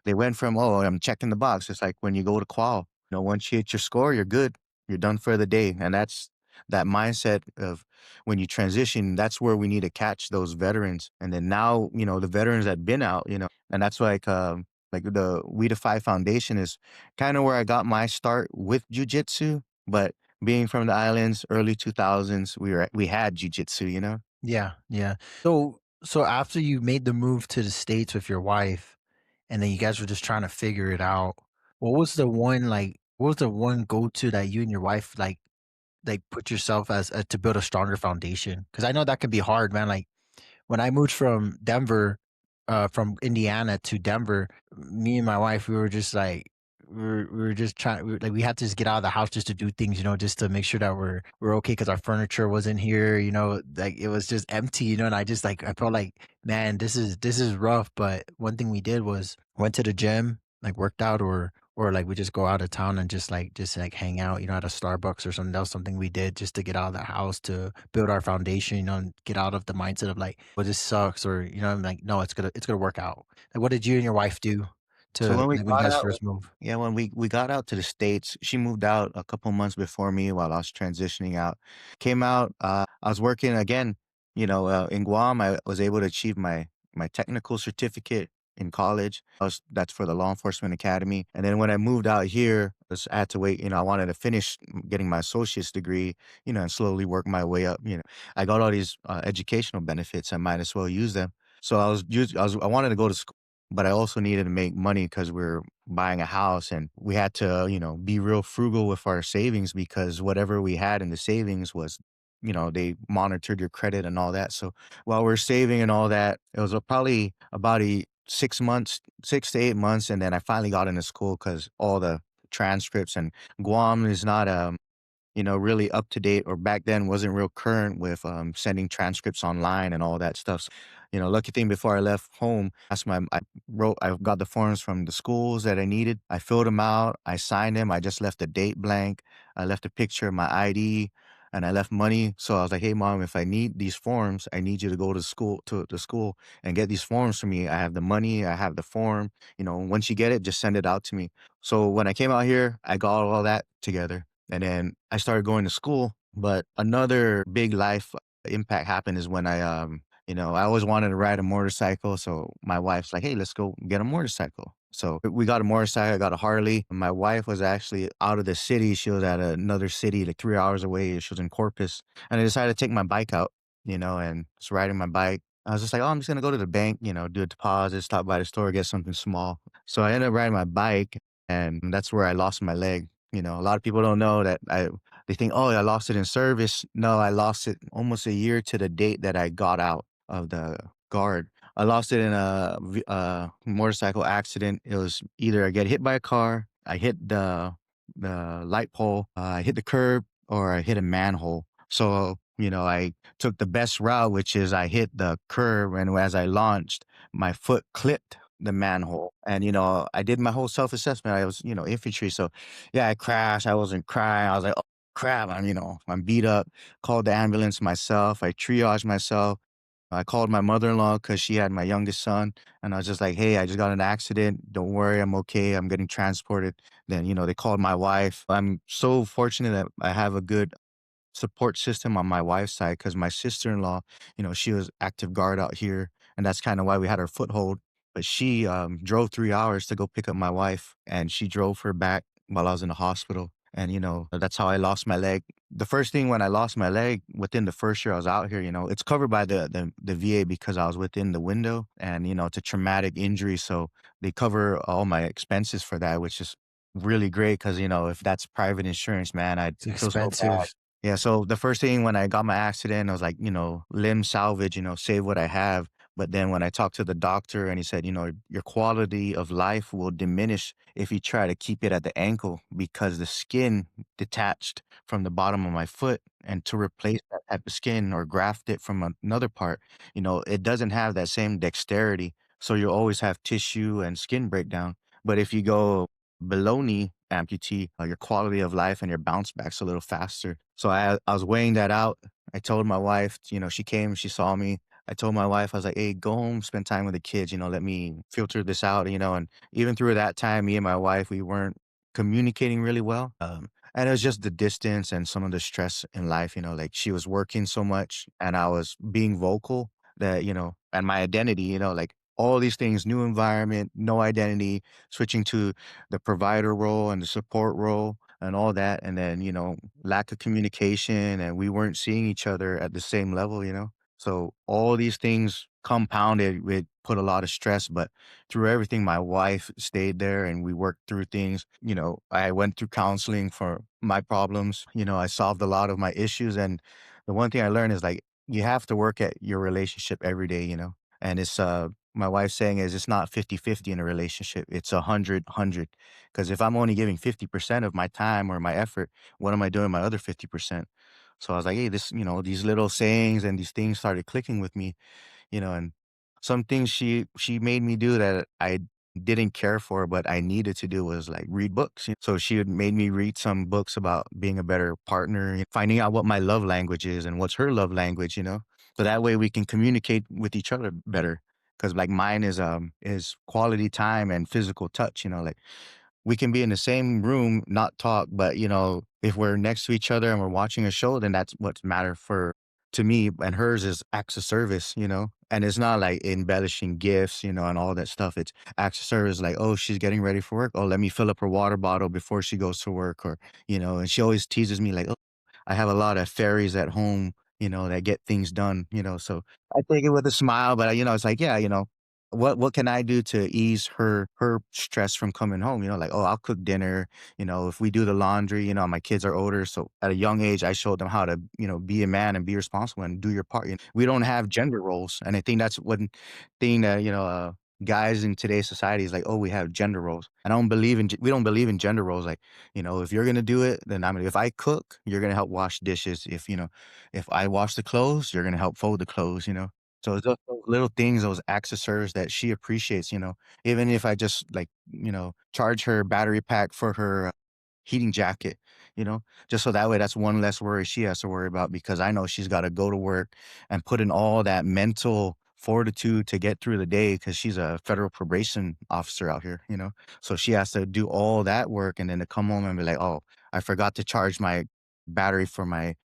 they went from, oh, I'm checking the box. It's like when you go to qual, once you hit your score, you're good. You're done for the day. And that's that mindset of when you transition, that's where we need to catch those veterans. And then now, the veterans that been out, and that's like the We Defy Foundation is kind of where I got my start with jiu-jitsu. But being from the islands, early 2000s, we had jiu-jitsu, Yeah, yeah. So after you made the move to the States with your wife, and then you guys were just trying to figure it out, what was the one go-to that you and your wife like put yourself as to build a stronger foundation? Because I know that can be hard, man. Like when I moved from Denver, from Indiana to Denver, me and my wife, we were just like, we were just trying, we had to just get out of the house just to do things, just to make sure that we're okay because our furniture wasn't here, like it was just empty, and I just like, I felt like, man, this is rough. But one thing we did was went to the gym, like worked out, or like we just go out of town and just like hang out, at a Starbucks or something. That was something we did just to get out of the house to build our foundation, and get out of the mindset of like, well, this sucks, or I'm like, no, it's gonna work out. Like, what did you and your wife do So to when we like when you got guys out, first moved? yeah, when we got out to the States, she moved out a couple months before me while I was transitioning out. Came out, I was working again, in Guam. I was able to achieve my technical certificate in college. That's for the law enforcement academy. And then when I moved out here, I had to wait. I wanted to finish getting my associate's degree, and slowly work my way up. I got all these educational benefits. I might as well use them. So I wanted to go to school, but I also needed to make money because we're buying a house and we had to, be real frugal with our savings because whatever we had in the savings was, they monitored your credit and all that. So while we're saving and all that, it was probably about 6 months, 6 to 8 months. And then I finally got into school because all the transcripts and Guam is not, really up to date or back then wasn't real current with sending transcripts online and all that stuff. So, lucky thing before I left home, I got the forms from the schools that I needed. I filled them out. I signed them. I just left the date blank. I left a picture of my ID and I left money. So I was like, hey, mom, if I need these forms, I need you to go to the school and get these forms for me. I have the money. I have the form. Once you get it, just send it out to me. So when I came out here, I got all that together. And then I started going to school. But another big life impact happened is when I always wanted to ride a motorcycle. So my wife's like, hey, let's go get a motorcycle. So we got a motorcycle. I got a Harley. My wife was actually out of the city. She was at another city, like 3 hours away. She was in Corpus. And I decided to take my bike out, and just riding my bike. I was just like, oh, I'm just going to go to the bank, do a deposit, stop by the store, get something small. So I ended up riding my bike, and that's where I lost my leg. A lot of people don't know that they think, oh, I lost it in service. No, I lost it almost a year to the date that I got out of the guard. I lost it in a motorcycle accident. It was either I get hit by a car, I hit the light pole, I hit the curb, or I hit a manhole. So I took the best route, which is I hit the curb, and as I launched, my foot clipped the manhole. And, I did my whole self-assessment. I was, infantry. So yeah, I crashed. I wasn't crying. I was like, oh crap, I'm beat up. Called the ambulance myself. I triaged myself. I called my mother-in-law because she had my youngest son. And I was just like, hey, I just got in an accident. Don't worry, I'm okay. I'm getting transported. Then, they called my wife. I'm so fortunate that I have a good support system on my wife's side because my sister-in-law, she was active guard out here, and that's kind of why we had our foothold. But she drove 3 hours to go pick up my wife, and she drove her back while I was in the hospital. And that's how I lost my leg. The first thing when I lost my leg, within the first year I was out here, it's covered by the VA because I was within the window, and it's a traumatic injury, so they cover all my expenses for that, which is really great because if that's private insurance, man, I'd It's feel so bad. expensive. Yeah, so the first thing when I got my accident, I was like, limb salvage, save what I have. But then when I talked to the doctor and he said, your quality of life will diminish if you try to keep it at the ankle because the skin detached from the bottom of my foot. And to replace that type of skin or graft it from another part, it doesn't have that same dexterity. So you'll always have tissue and skin breakdown. But if you go below knee amputee, your quality of life and your bounce back's a little faster. So I was weighing that out. I told my wife, she came, she saw me. I told my wife, I was like, hey, go home, spend time with the kids, let me filter this out, and even through that time, me and my wife, we weren't communicating really well. And it was just the distance and some of the stress in life, like she was working so much and I was being vocal that, and my identity, like all these things, new environment, no identity, switching to the provider role and the support role and all that. And then, lack of communication and we weren't seeing each other at the same level. So all these things compounded with put a lot of stress, but through everything, my wife stayed there and we worked through things. I went through counseling for my problems. I solved a lot of my issues. And the one thing I learned is like, you have to work at your relationship every day. And it's, my wife's saying is it's not 50-50 in a relationship. It's 100-100. Because if I'm only giving 50% of my time or my effort, what am I doing my other 50%? So I was like, hey, this, these little sayings and these things started clicking with me, and some things she made me do that I didn't care for, but I needed to do was like read books. So she had made me read some books about being a better partner, finding out what my love language is and what's her love language. So that way we can communicate with each other better. Cause like mine is quality time and physical touch, like we can be in the same room, not talk, but if we're next to each other and we're watching a show, then that's what's matter for to me. And hers is acts of service. And it's not like embellishing gifts, and all that stuff. It's acts of service, like, oh, she's getting ready for work. Oh, let me fill up her water bottle before she goes to work, or and she always teases me like, oh, I have a lot of fairies at home, that get things done. So I take it with a smile, but it's like, yeah, what can I do to ease her stress from coming home? Like, oh, I'll cook dinner. If we do the laundry, my kids are older, so at a young age, I showed them how to be a man and be responsible and do your part. We don't have gender roles, and I think that's one thing that guys in today's society is like, oh, we have gender roles. I don't believe in we don't believe in gender roles. Like, if you're gonna do it, then if I cook, you're gonna help wash dishes. If I wash the clothes, you're gonna help fold the clothes. So it's just those little things, those acts of service that she appreciates. Even if I just like, charge her battery pack for her heating jacket, you know, just so that way that's one less worry she has to worry about because I know she's got to go to work and put in all that mental fortitude to get through the day because she's a federal probation officer out here. So she has to do all that work and then to come home and be like, oh, I forgot to charge my battery for my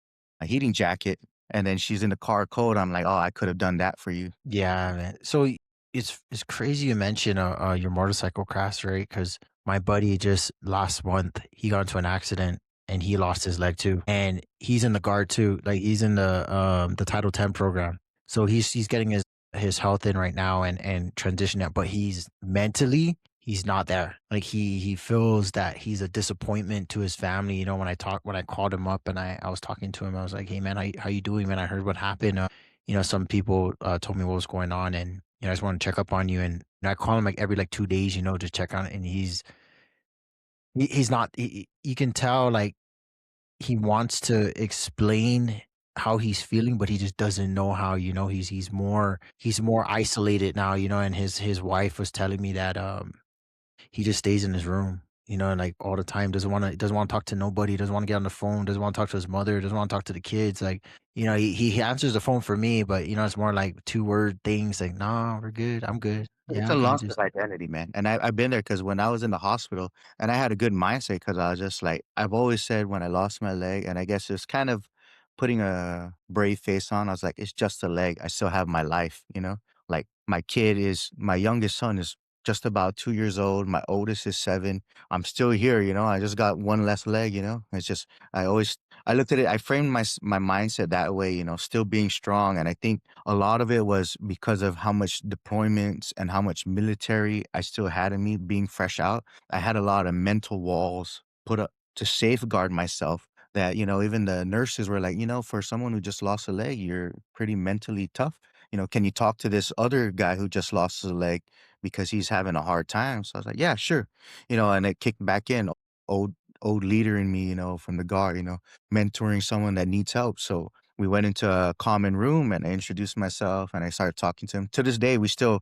heating jacket. And then she's in the car cold. I'm like, oh, I could have done that for you. Yeah, man. So it's crazy you mention your motorcycle crash, right? Because my buddy just last month he got into an accident and he lost his leg too, and he's in the guard too. Like he's in the Title 10 program, so he's getting his health in right now and transition out, but he's mentally he's not there. Like he feels that he's a disappointment to his family. When I called him up and I was talking to him, I was like, hey man, how you doing, man? I heard what happened. Some people told me what was going on, and I just want to check up on you. And I call him like every like 2 days, just check on it. And he's not. You can tell like he wants to explain how he's feeling, but he just doesn't know how, he's more isolated now, and his wife was telling me that he just stays in his room, and like all the time doesn't want to talk to nobody, doesn't want to get on the phone, doesn't want to talk to his mother, doesn't want to talk to the kids. Like, he answers the phone for me, but it's more like two-word things like, "Nah, we're good. I'm good. It's Yeah, a I loss of just." identity, man. And I've been there because when I was in the hospital, and I had a good mindset because I was just like, I've always said when I lost my leg, and I guess it's kind of putting a brave face on. I was like, it's just a leg. I still have my life, you know? Like my youngest son is just about 2 years old. My oldest is 7. I'm still here, you know? I just got one less leg, you know? It's just, I looked at it, I framed my mindset that way, you know, still being strong. And I think a lot of it was because of how much deployments and how much military I still had in me being fresh out. I had a lot of mental walls put up to safeguard myself that, even the nurses were like, for someone who just lost a leg, you're pretty mentally tough. Can you talk to this other guy who just lost a leg because he's having a hard time? So I was like, yeah, sure. And it kicked back in. Old old leader in me, from the guard, mentoring someone that needs help. So we went into a common room and I introduced myself and I started talking to him. To this day, we still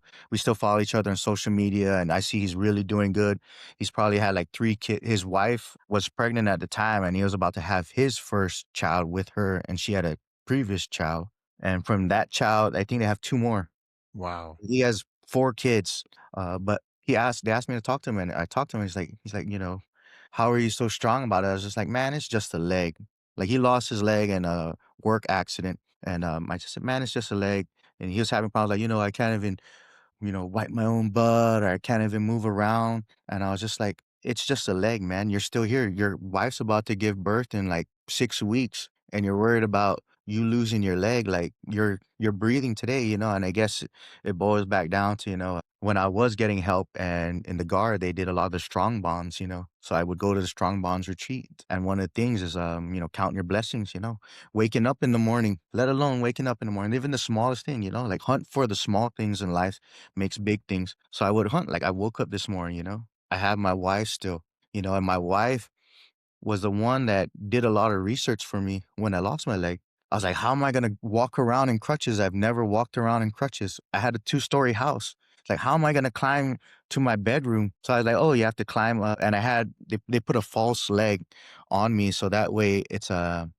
follow each other on social media and I see he's really doing good. He's probably had like 3 kids. His wife was pregnant at the time and he was about to have his first child with her and she had a previous child. And from that child, I think they have 2 more. Wow. He has 4 kids, but they asked me to talk to him, and I talked to him, he's like, "How are you so strong about it?" I was just like, "Man, it's just a leg." Like, he lost his leg in a work accident, and, I just said, "Man, it's just a leg." And he was having problems, like, "I can't even wipe my own butt or I can't even move around." And I was just like, it's just a leg, man. You're still here. Your wife's about to give birth in like 6 weeks and you're worried about you losing your leg. Like you're breathing today, and I guess it boils back down to, when I was getting help and in the guard, they did a lot of the strong bonds, So I would go to the strong bonds retreat. And one of the things is counting your blessings, waking up in the morning, let alone waking up in the morning, even the smallest thing, like hunt for the small things in life makes big things. So I would hunt. Like I woke up this morning, I have my wife still, and my wife was the one that did a lot of research for me when I lost my leg. I was like, how am I going to walk around in crutches? I've never walked around in crutches. I had a 2-story house. It's like, how am I going to climb to my bedroom? So I was like, oh, you have to climb up. And they put a false leg on me. So that way it's a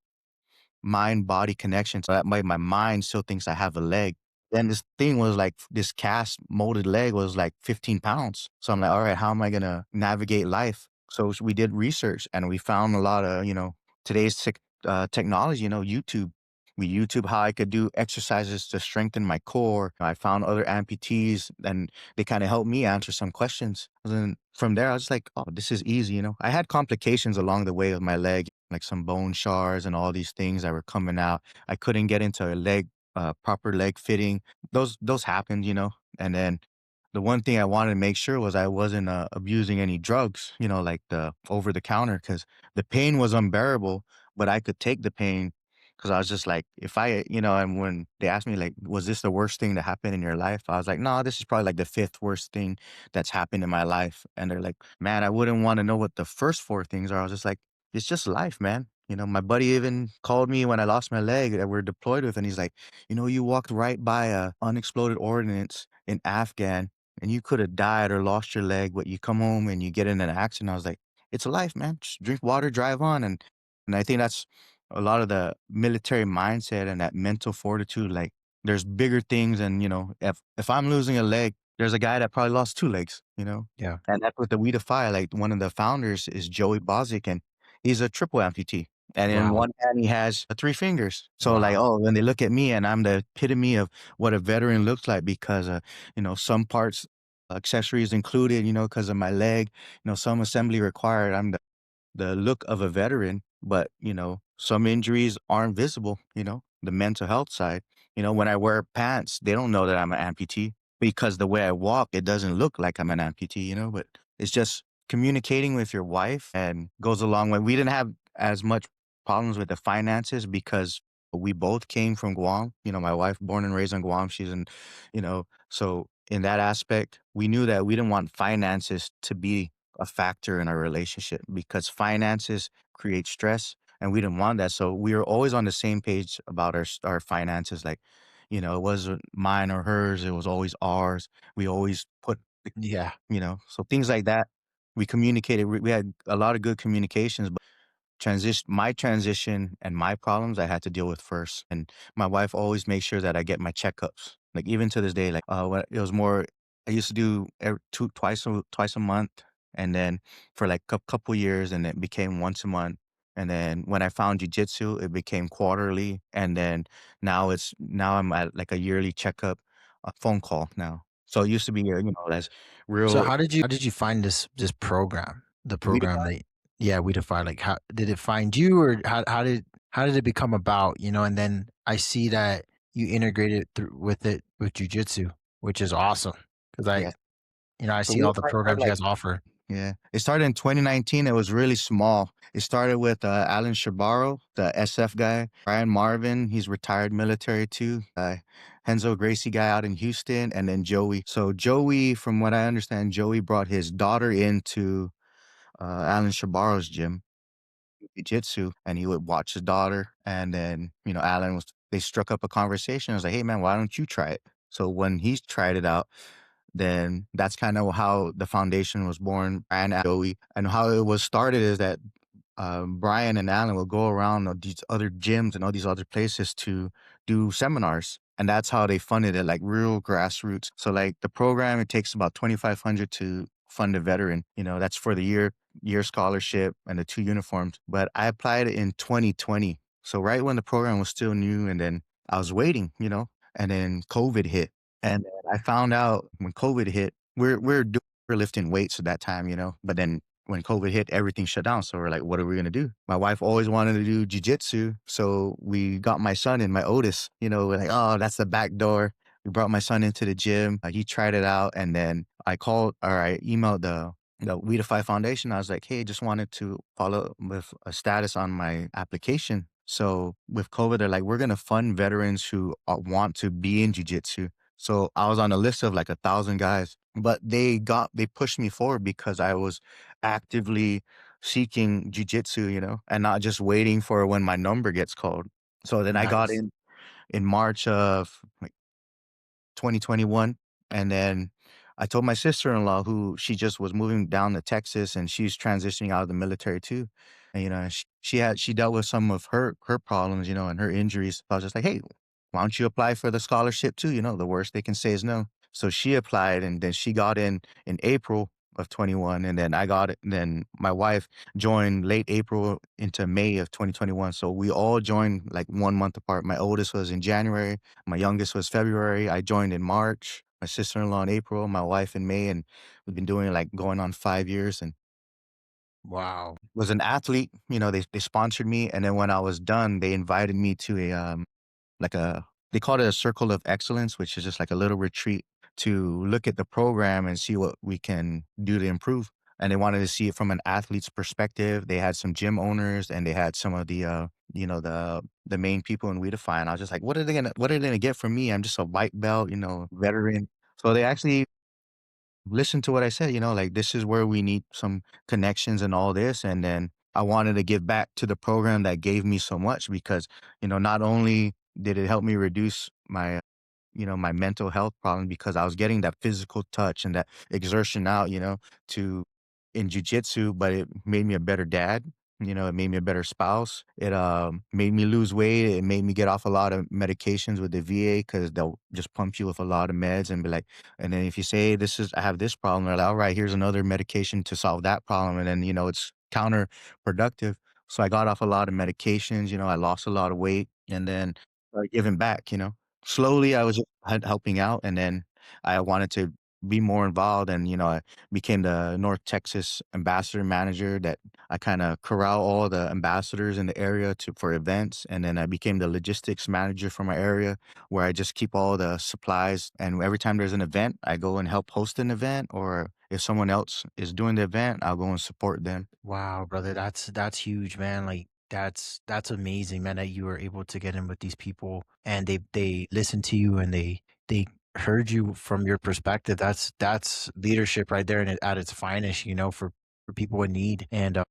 mind body connection. So that way my mind still thinks I have a leg. Then this thing was like this cast molded leg was like 15 pounds. So I'm like, all right, how am I gonna navigate life? So we did research and we found a lot of, today's technology, YouTube. We YouTube how I could do exercises to strengthen my core. I found other amputees and they kind of helped me answer some questions. And then from there, I was like, oh, this is easy, I had complications along the way with my leg, like some bone shards and all these things that were coming out. I couldn't get into a proper leg fitting. Those happened, And then the one thing I wanted to make sure was I wasn't abusing any drugs, like the over the counter, because the pain was unbearable, but I could take the pain because I was just like, if I, and when they asked me like, was this the worst thing that happened in your life? I was like, no, this is probably like the 5th worst thing that's happened in my life. And they're like, man, I wouldn't want to know what the first 4 things are. I was just like, it's just life, man. My buddy even called me when I lost my leg that we're deployed with, and he's like, you walked right by a unexploded ordnance in Afghan, and you could have died or lost your leg, but you come home and you get in an accident. I was like, it's a life, man. Just drink water, drive on, and I think that's a lot of the military mindset and that mental fortitude. Like, there's bigger things, and if I'm losing a leg, there's a guy that probably lost 2 legs, Yeah. and that's what the We Defy. Like one of the founders is Joey Bozic, and he's a triple amputee. And in Wow. one hand, he has 3 fingers. So, like, Wow. oh, when they look at me and I'm the epitome of what a veteran looks like because, some parts, accessories included, because of my leg, some assembly required. I'm the look of a veteran, but, some injuries aren't visible, the mental health side. When I wear pants, they don't know that I'm an amputee because the way I walk, it doesn't look like I'm an amputee, but it's just communicating with your wife and goes a long way. We didn't have as much problems with the finances because we both came from Guam. My wife born and raised in Guam. So in that aspect, we knew that we didn't want finances to be a factor in our relationship because finances create stress and we didn't want that. So we were always on the same page about our finances. Like, it wasn't mine or hers; it was always ours. We always put, Yeah. so things like that. We communicated. We had a lot of good communications, my transition and my problems I had to deal with first. And my wife always makes sure that I get my checkups. Like even to this day, like when it was more, I used to do twice a month, and then for like a couple years, and it became once a month. And then when I found jujitsu, it became quarterly, and then now I'm at like a yearly checkup, a phone call now. So it used to be, as So real. how did you find this program? The We program that yeah, We Defy, like how did it find you, or how did it become about, and then I see that you integrated through with it with jujitsu, which is awesome. Because Yeah. I So see we all the started programs you like guys offer. Yeah. It started in 2019. It was really small. It started with Alan Shabaro, the SF guy, Brian Marvin, he's retired military too, Henzo Gracie guy out in Houston, and then Joey. So Joey, from what I understand, Joey brought his daughter into Alan Shabaro's gym, jiu-jitsu, and he would watch his daughter. And then, they struck up a conversation. I was like, hey man, why don't you try it? So when he tried it out, then that's kind of how the foundation was born, and Joey. And how it was started is that Brian and Alan will go around all these other gyms and all these other places to do seminars. And that's how they funded it, like real grassroots. So like the program, it takes about 2,500 to fund a veteran. That's for the year scholarship and the 2 uniforms. But I applied it in 2020. So right when the program was still new, and then I was waiting, and then COVID hit. And then I found out when COVID hit, we're lifting weights at that time, but then when COVID hit, everything shut down. So we're like, what are we gonna do? My wife always wanted to do jujitsu, so we got my son in, my Otis. We're like, oh, that's the back door. We brought my son into the gym. He tried it out, and then I emailed the We Defy Foundation. I was like, hey, just wanted to follow with a status on my application. So with COVID, they're like, we're gonna fund veterans who want to be in jujitsu. So I was on a list of like 1,000 guys, but they pushed me forward because I was actively seeking jujitsu, and not just waiting for when my number gets called. So then I got Nice. in March of like 2021. And then I told my sister-in-law, who she just was moving down to Texas, and she's transitioning out of the military too. And, she dealt with some of her problems, and her injuries. So I was just like, hey, why don't you apply for the scholarship too? The worst they can say is no. So she applied, and then she got in April of 21. And then I got it. And then my wife joined late April into May of 2021. So we all joined like 1 month apart. My oldest was in January. My youngest was February. I joined in March. My sister-in-law in April. My wife in May. And we've been doing it like going on 5 years. And Wow. was an athlete. They sponsored me. And then when I was done, they invited me to like a they called it a circle of excellence, which is just like a little retreat to look at the program and see what we can do to improve. And they wanted to see it from an athlete's perspective. They had some gym owners, and they had some of the the main people in We Defy. And I was just like, what are they gonna get from me? I'm just a white belt, veteran. So they actually listened to what I said, like this is where we need some connections and all this. And then I wanted to give back to the program that gave me so much, because, not only did it help me reduce my mental health problem, because I was getting that physical touch and that exertion out, to in jujitsu, but it made me a better dad. It made me a better spouse. It made me lose weight. It made me get off a lot of medications with the VA, because they'll just pump you with a lot of meds and be like, and then if you say I have this problem, they're like, all right, here's another medication to solve that problem. And then, it's counterproductive. So I got off a lot of medications, I lost a lot of weight, and then giving back, slowly I was just helping out. And then I wanted to be more involved, and I became the North Texas ambassador manager, that I kind of corral all the ambassadors in the area for events. And then I became the logistics manager for my area, where I just keep all the supplies, and every time there's an event, I go and help host an event, or if someone else is doing the event, I'll go and support them. Wow, brother, that's huge, man. Like that's amazing, man, that you were able to get in with these people, and they listened to you, and they heard you from your perspective. That's leadership right there, and at its finest, for people in need. And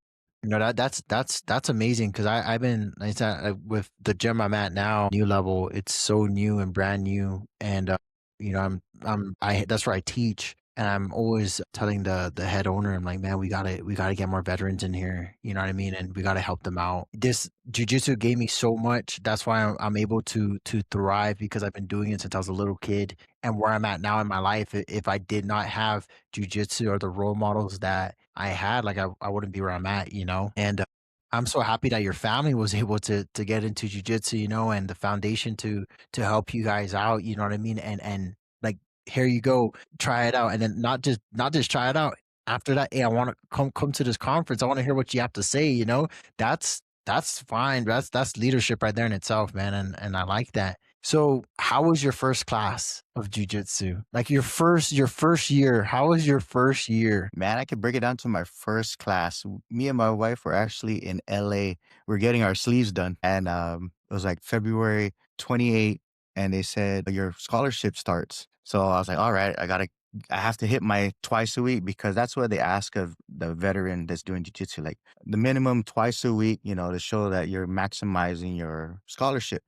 That's amazing because I've been like I said, with the gym I'm at now, new level. It's so new and brand new, and I that's where I teach, and I'm always telling the head owner, I'm like, man, we gotta get more veterans in here. You know what I mean? And we gotta help them out. This jujitsu gave me so much. That's why I'm able to thrive because I've been doing it since I was a little kid, and where I'm at now in my life. If I did not have jujitsu or the role models that I had, like I wouldn't be where I'm at, you know? And I'm so happy that your family was able to get into jujitsu, you know, and the foundation to help you guys out, you know what I mean? And like here you go, try it out. And then not just try it out. After that, hey, I want to come to this conference. I want to hear what you have to say, you know? That's fine. That's leadership right there in itself, man. And I like that. So, how was your first class of jujitsu? Like your first year. How was your first year? Man, I could break it down to my first class. Me and my wife were actually in LA. We're getting our sleeves done. And it was like February 28th. And they said, your scholarship starts. So I was like, all right, I have to hit my twice a week because that's what they ask of the veteran that's doing jiu-jitsu. Like the minimum twice a week, to show that you're maximizing your scholarship.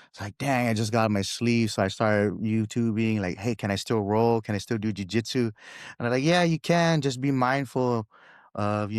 It's like, dang, I just got my sleeve. So I started YouTubing, like, hey, can I still roll? Can I still do jujitsu? And they're like, yeah, you can. Just be mindful of,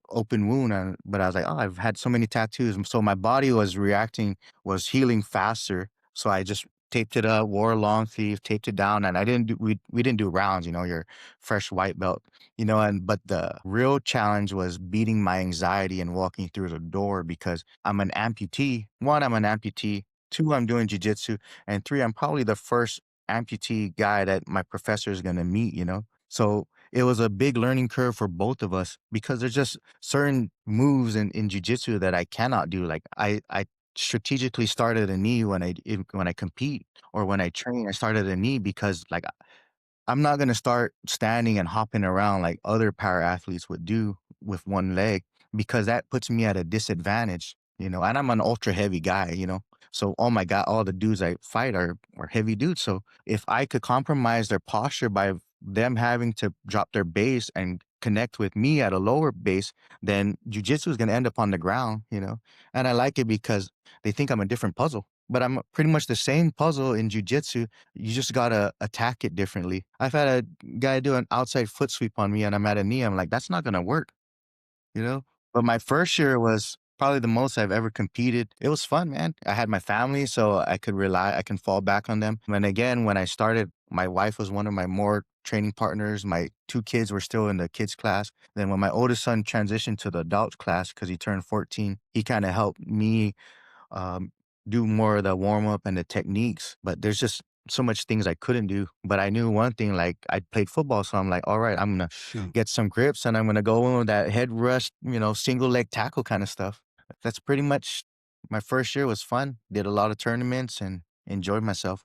open wound. But I was like, oh, I've had so many tattoos. So my body was reacting, was healing faster. So I just taped it up, wore a long sleeve, taped it down. And we didn't do rounds, your fresh white belt, but the real challenge was beating my anxiety and walking through the door because I'm an amputee. One, I'm an amputee. Two, I'm doing jujitsu. And three, I'm probably the first amputee guy that my professor is going to meet. So it was a big learning curve for both of us because there's just certain moves in jujitsu that I cannot do. Like I strategically started a knee when I compete or when I train. I started a knee because like I'm not going to start standing and hopping around like other para athletes would do with one leg because that puts me at a disadvantage. And I'm an ultra heavy guy. So, oh my God, all the dudes I fight are heavy dudes. So if I could compromise their posture by them having to drop their base and connect with me at a lower base, then jujitsu is going to end up on the ground. And I like it because they think I'm a different puzzle. But I'm pretty much the same puzzle in jujitsu. You just gotta attack it differently. I've had a guy do an outside foot sweep on me and I'm at a knee. I'm like, that's not gonna work, you know? But my first year was probably the most I've ever competed. It was fun, man. I had my family, so I can fall back on them. And again, when I started, my wife was one of my more training partners. My two kids were still in the kids class. Then when my oldest son transitioned to the adult class because he turned 14, he kind of helped me um, do more of the warm up and the techniques. But there's just so much things I couldn't do. But I knew one thing, like I played football. So I'm like, all right, I'm going to Shoot. get some grips and I'm going to go in with that head rush, single leg tackle kind of stuff. That's pretty much my first year was fun. Did a lot of tournaments and enjoyed myself.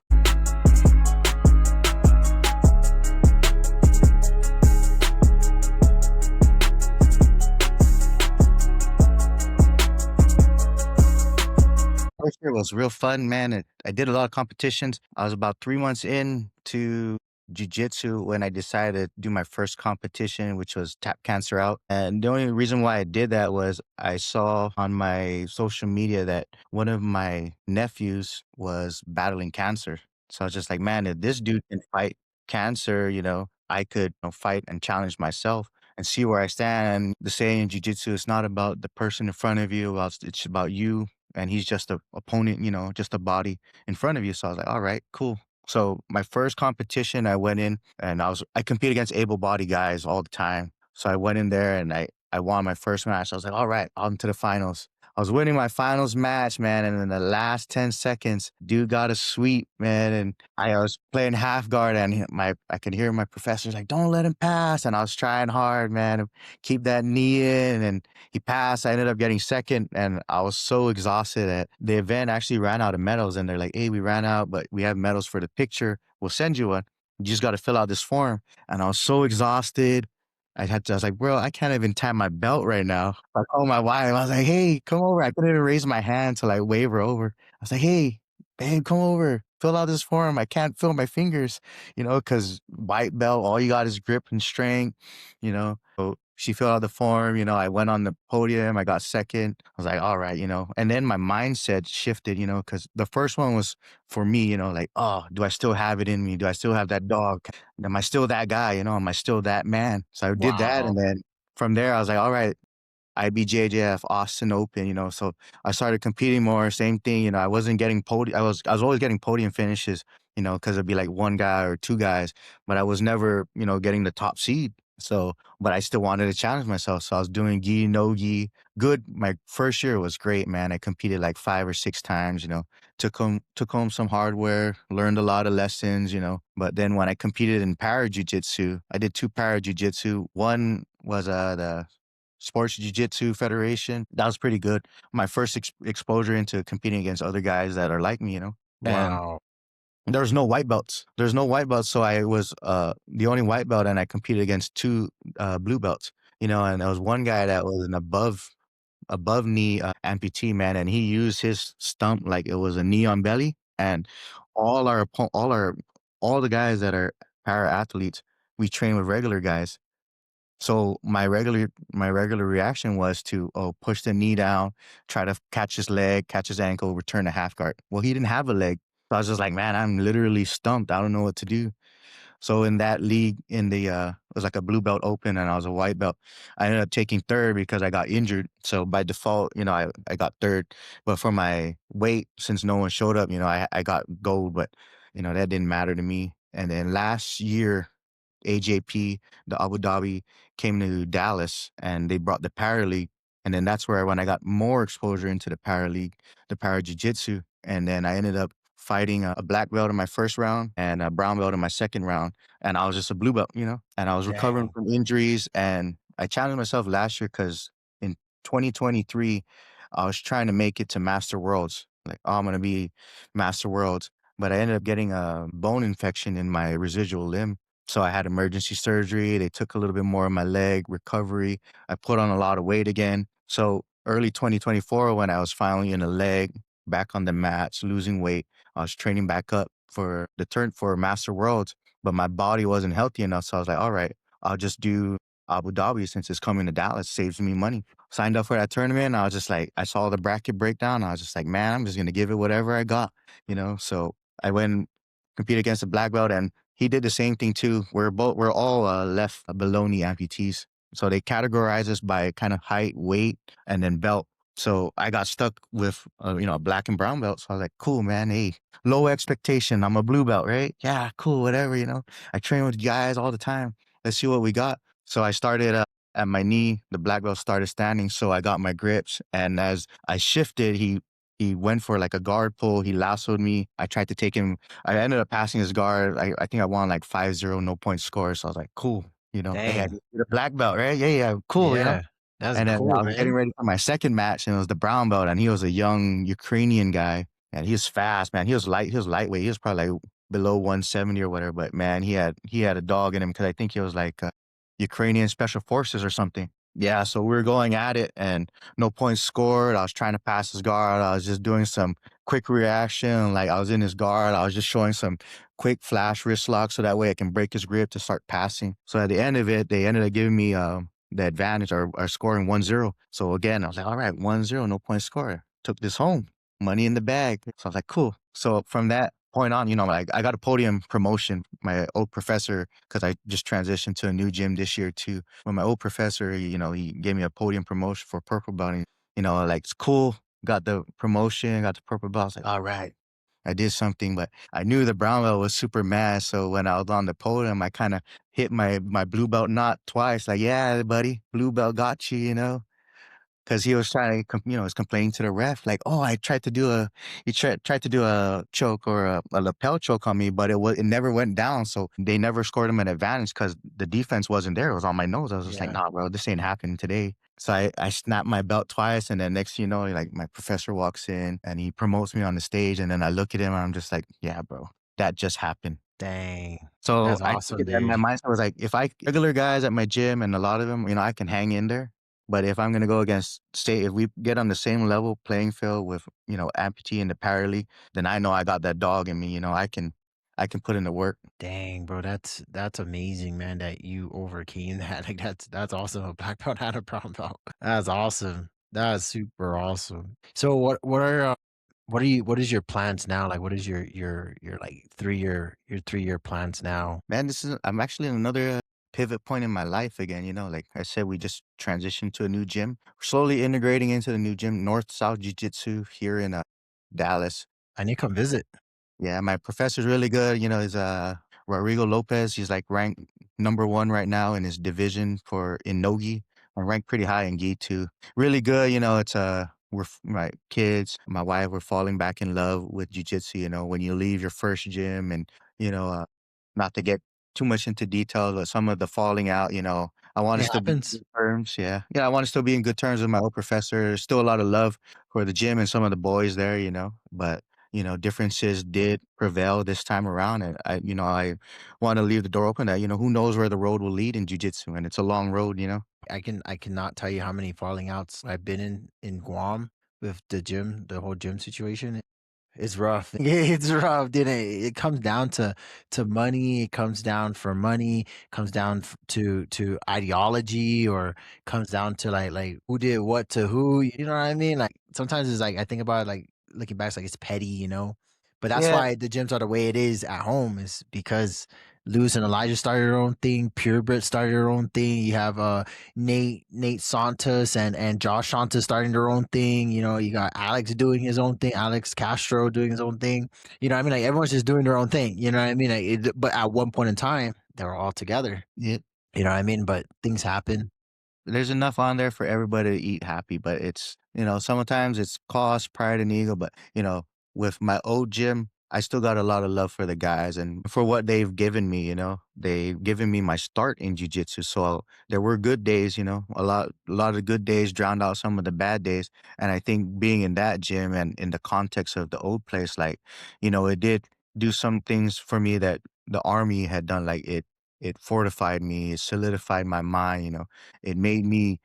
First year was real fun, man. I did a lot of competitions. I was about 3 months in to jiu-jitsu when I decided to do my first competition, which was tap cancer out. And the only reason why I did that was I saw on my social media that one of my nephews was battling cancer. So I was just like, man, if this dude can fight cancer, I could fight and challenge myself and see where I stand. The saying in jiu-jitsu, it's not about the person in front of you, it's about you and he's just a opponent, just a body in front of you. So I was like, all right, cool. So my first competition, I went in and I compete against able-bodied guys all the time. So I went in there and I won my first match. I was like, all right, on to the finals. I was winning my finals match, man, and in the last 10 seconds, dude got a sweep, man, and I was playing half guard, and I could hear my professors like, "Don't let him pass," and I was trying hard, man, to keep that knee in, and he passed. I ended up getting second, and I was so exhausted that the event actually ran out of medals, and they're like, "Hey, we ran out, but we have medals for the picture. We'll send you one. You just got to fill out this form," and I was so exhausted. I was like, bro, I can't even tie my belt right now. I called my wife. I was like, hey, come over. I couldn't even raise my hand to like wave her over. I was like, hey, babe, come over. Fill out this form. I can't feel my fingers, because white belt, all you got is grip and strength. So she filled out the form. I went on the podium. I got second. I was like, all right, and then my mindset shifted, because the first one was for me, like, oh, do I still have it in me? Do I still have that dog? Am I still that guy? Am I still that man? So I did that. Wow. And then from there, I was like, all right, IBJJF, Austin Open, so I started competing more. Same thing, I wasn't getting podium. I was always getting podium finishes, because it'd be like one guy or two guys, but I was never, getting the top seed. So, but I still wanted to challenge myself. So I was doing gi, no gi. Good. My first year was great, man. I competed like 5 or 6 times, took home some hardware, learned a lot of lessons, But then when I competed in para jiu-jitsu, I did 2 para jiu-jitsu. One was the Sports Jiu-Jitsu Federation. That was pretty good. My first exposure into competing against other guys that are like me, And Wow. there's no white belts. There's no white belts, so I was the only white belt, and I competed against 2 blue belts. And there was one guy that was an above knee amputee, man, and he used his stump like it was a knee on belly. And all our oppo- all the guys that are para athletes, we train with regular guys. So my regular reaction was to push the knee down, try to catch his leg, catch his ankle, return a half guard. Well, he didn't have a leg, so I was just like, man, I'm literally stumped. I don't know what to do. So in that league, it was like a blue belt open, and I was a white belt. I ended up taking third because I got injured. So by default, I got third. But for my weight, since no one showed up, I got gold. But that didn't matter to me. And then last year, AJP, the Abu Dhabi, came to Dallas, and they brought the para league. And then that's where when I got more exposure into the para league, the para jiu-jitsu. And then I ended up fighting a black belt in my first round and a brown belt in my second round. And I was just a blue belt, and I was recovering Dang. from injuries. And I challenged myself last year because in 2023, I was trying to make it to Master Worlds. Like, oh, I'm going to be Master Worlds. But I ended up getting a bone infection in my residual limb. So I had emergency surgery. They took a little bit more of my leg recovery. I put on a lot of weight again. So early 2024, when I was finally in the leg, back on the mats, losing weight, I was training back up for the turn for Master Worlds, but my body wasn't healthy enough. So I was like, all right, I'll just do Abu Dhabi since it's coming to Dallas, saves me money. Signed up for that tournament. I was just like, I saw the bracket breakdown. I was just like, man, I'm just going to give it whatever I got, So I went and compete against a black belt, and he did the same thing too. We're all left below knee amputees. So they categorize us by kind of height, weight, and then belt. So I got stuck with a black and brown belt. So I was like, cool, man. Hey, low expectation. I'm a blue belt, right? Yeah, cool, whatever. I train with guys all the time. Let's see what we got. So I started at my knee. The black belt started standing. So I got my grips, and as I shifted, he went for like a guard pull. He lassoed me. I tried to take him. I ended up passing his guard. I think I won like 5-0, no point score. So I was like, cool. Hey, I Dang. did a black belt, right? Yeah, yeah, cool, Yeah. That's And then cool, I was getting man. ready for my second match, and it was the brown belt, and he was a young Ukrainian guy, and he was fast, man. He was lightweight. He was probably like below 170 or whatever, but man, he had a dog in him because I think he was like Ukrainian Special Forces or something. Yeah, so we were going at it, and no points scored. I was trying to pass his guard. I was just doing some quick reaction, like I was in his guard. I was just showing some quick flash wrist lock so that way I can break his grip to start passing. So at the end of it, they ended up giving me the advantage or scoring 1-0. So again, I was like, all right, 1-0, no point score. Took this home, money in the bag. So I was like, cool. So from that point on, like I got a podium promotion. My old professor, because I just transitioned to a new gym this year too. When my old professor, he gave me a podium promotion for purple belt. And, like it's cool. Got the promotion, got the purple belt. I was like, all right, I did something, but I knew the brown belt was super mad. So when I was on the podium, I kind of hit my blue belt knot twice. Like, yeah, buddy, blue belt got you. Because he was trying to, was complaining to the ref, like, oh, he tried to do a choke or a lapel choke on me, but it never went down. So they never scored him an advantage because the defense wasn't there. It was on my nose. I was just like, Yeah. nah, bro, this ain't happening today. So I snapped my belt twice, and then next thing you know, like my professor walks in and he promotes me on the stage, and then I look at him and I'm just like, yeah, bro, that just happened. Dang. So That's I took awesome, it, and my dude. mindset was like, if I regular guys at my gym and a lot of them, I can hang in there. But if I'm gonna go against, say, if we get on the same level playing field with, amputee in the para league, then I know I got that dog in me. I can put in the work. Dang, bro, that's amazing, man, that you overcame that. Like that's awesome. A black belt and a brown belt. That's awesome. That's super awesome. So what is your plans now? Like what is your like 3 year your 3 year plans now? Man, I'm actually in another pivot point in my life again. Like I said, we just transitioned to a new gym. We're slowly integrating into the new gym, North South Jiu-Jitsu here in Dallas. I need to come visit. Yeah, my professor's really good. Is Rodrigo Lopez. He's like ranked number one right now in his division for in Nogi. I'm ranked pretty high in gi too. Really good. It's my kids, my wife, we're falling back in love with jujitsu. When you leave your first gym and you know, uh, not to get too much into detail, but some of the falling out. I want It us to be in happens. good terms. Yeah, yeah, I want us to be in good terms with my old professor. There's still a lot of love for the gym and some of the boys there. But differences did prevail this time around. And I want to leave the door open that, who knows where the road will lead in jujitsu. And it's a long road. I cannot tell you how many falling outs I've been in Guam with the gym, the whole gym situation. It's rough. It's rough, didn't it? It comes down to money. It comes down for money. Comes down to ideology, or comes down to like who did what to who. You know what I mean? Like sometimes it's like I think about it, like looking back, it's like it's petty. But that's Yeah. why the gyms are the way it is at home, is because Lewis and Elijah started their own thing. Purebred started their own thing. You have Nate Santos and Josh Santos starting their own thing. You got Alex doing his own thing, Alex Castro doing his own thing. I mean? Like everyone's just doing their own thing. You know what I mean? But at one point in time, they were all together. Yeah. You know what I mean? But things happen. There's enough on there for everybody to eat happy, but sometimes it's cost, pride, and ego. But, with my old gym, I still got a lot of love for the guys and for what they've given me. They've given me my start in jujitsu. So there were good days, a lot of good days drowned out some of the bad days. And I think being in that gym and in the context of the old place, like, it did do some things for me that the army had done. Like it fortified me, it solidified my mind. It made me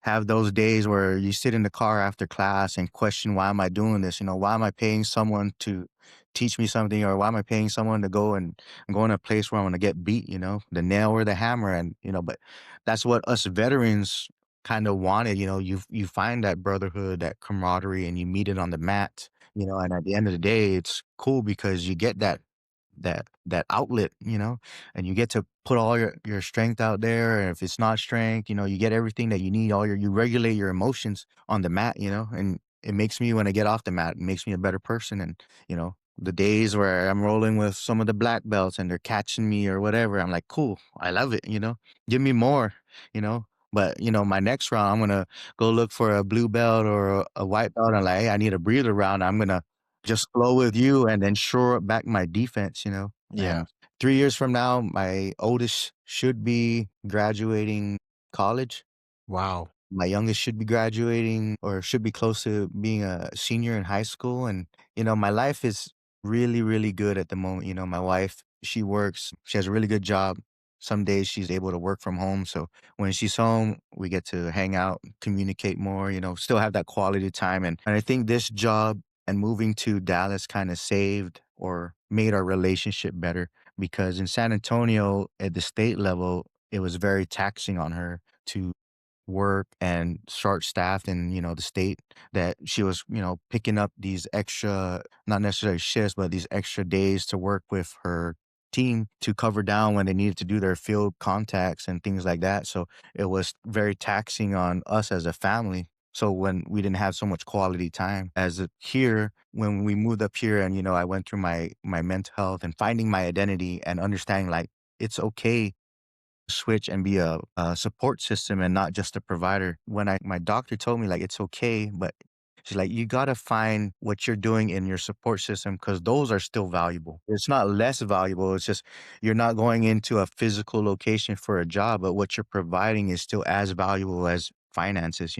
have those days where you sit in the car after class and question, why am I doing this? Why am I paying someone to teach me something, or why am I paying someone to go and go in a place where I'm going to get beat, the nail or the hammer? And, but that's what us veterans kind of wanted. You find that brotherhood, that camaraderie, and you meet it on the mat, and at the end of the day, it's cool because you get that outlet, and you get to put all your strength out there. And if it's not strength, you get everything that you need, you regulate your emotions on the mat, and it makes me, when I get off the mat, it makes me a better person. And, the days where I'm rolling with some of the black belts and they're catching me or whatever, I'm like, cool, I love it, give me more, you know. But, my next round, I'm gonna go look for a blue belt or a white belt. And like, hey, I need a breather round. I'm gonna just flow with you and then shore up back my defense. Yeah. And 3 years from now, my oldest should be graduating college. Wow. My youngest should be graduating or should be close to being a senior in high school. And, my life is really, really good at the moment. My wife, she works, she has a really good job. Some days she's able to work from home. So when she's home, we get to hang out, communicate more, still have that quality time. And I think this job and moving to Dallas kind of saved or made our relationship better, because in San Antonio at the state level, it was very taxing on her to work and short staffed in, the state, that she was, picking up these extra, not necessarily shifts, but these extra days to work with her team to cover down when they needed to do their field contacts and things like that. So it was very taxing on us as a family. So when we didn't have so much quality time here, when we moved up here, and, I went through my mental health and finding my identity and understanding, like, it's okay switch and be a support system and not just a provider. When my doctor told me, like, it's okay, but she's like, you got to find what you're doing in your support system, because those are still valuable. It's not less valuable. It's just you're not going into a physical location for a job, but what you're providing is still as valuable as finances.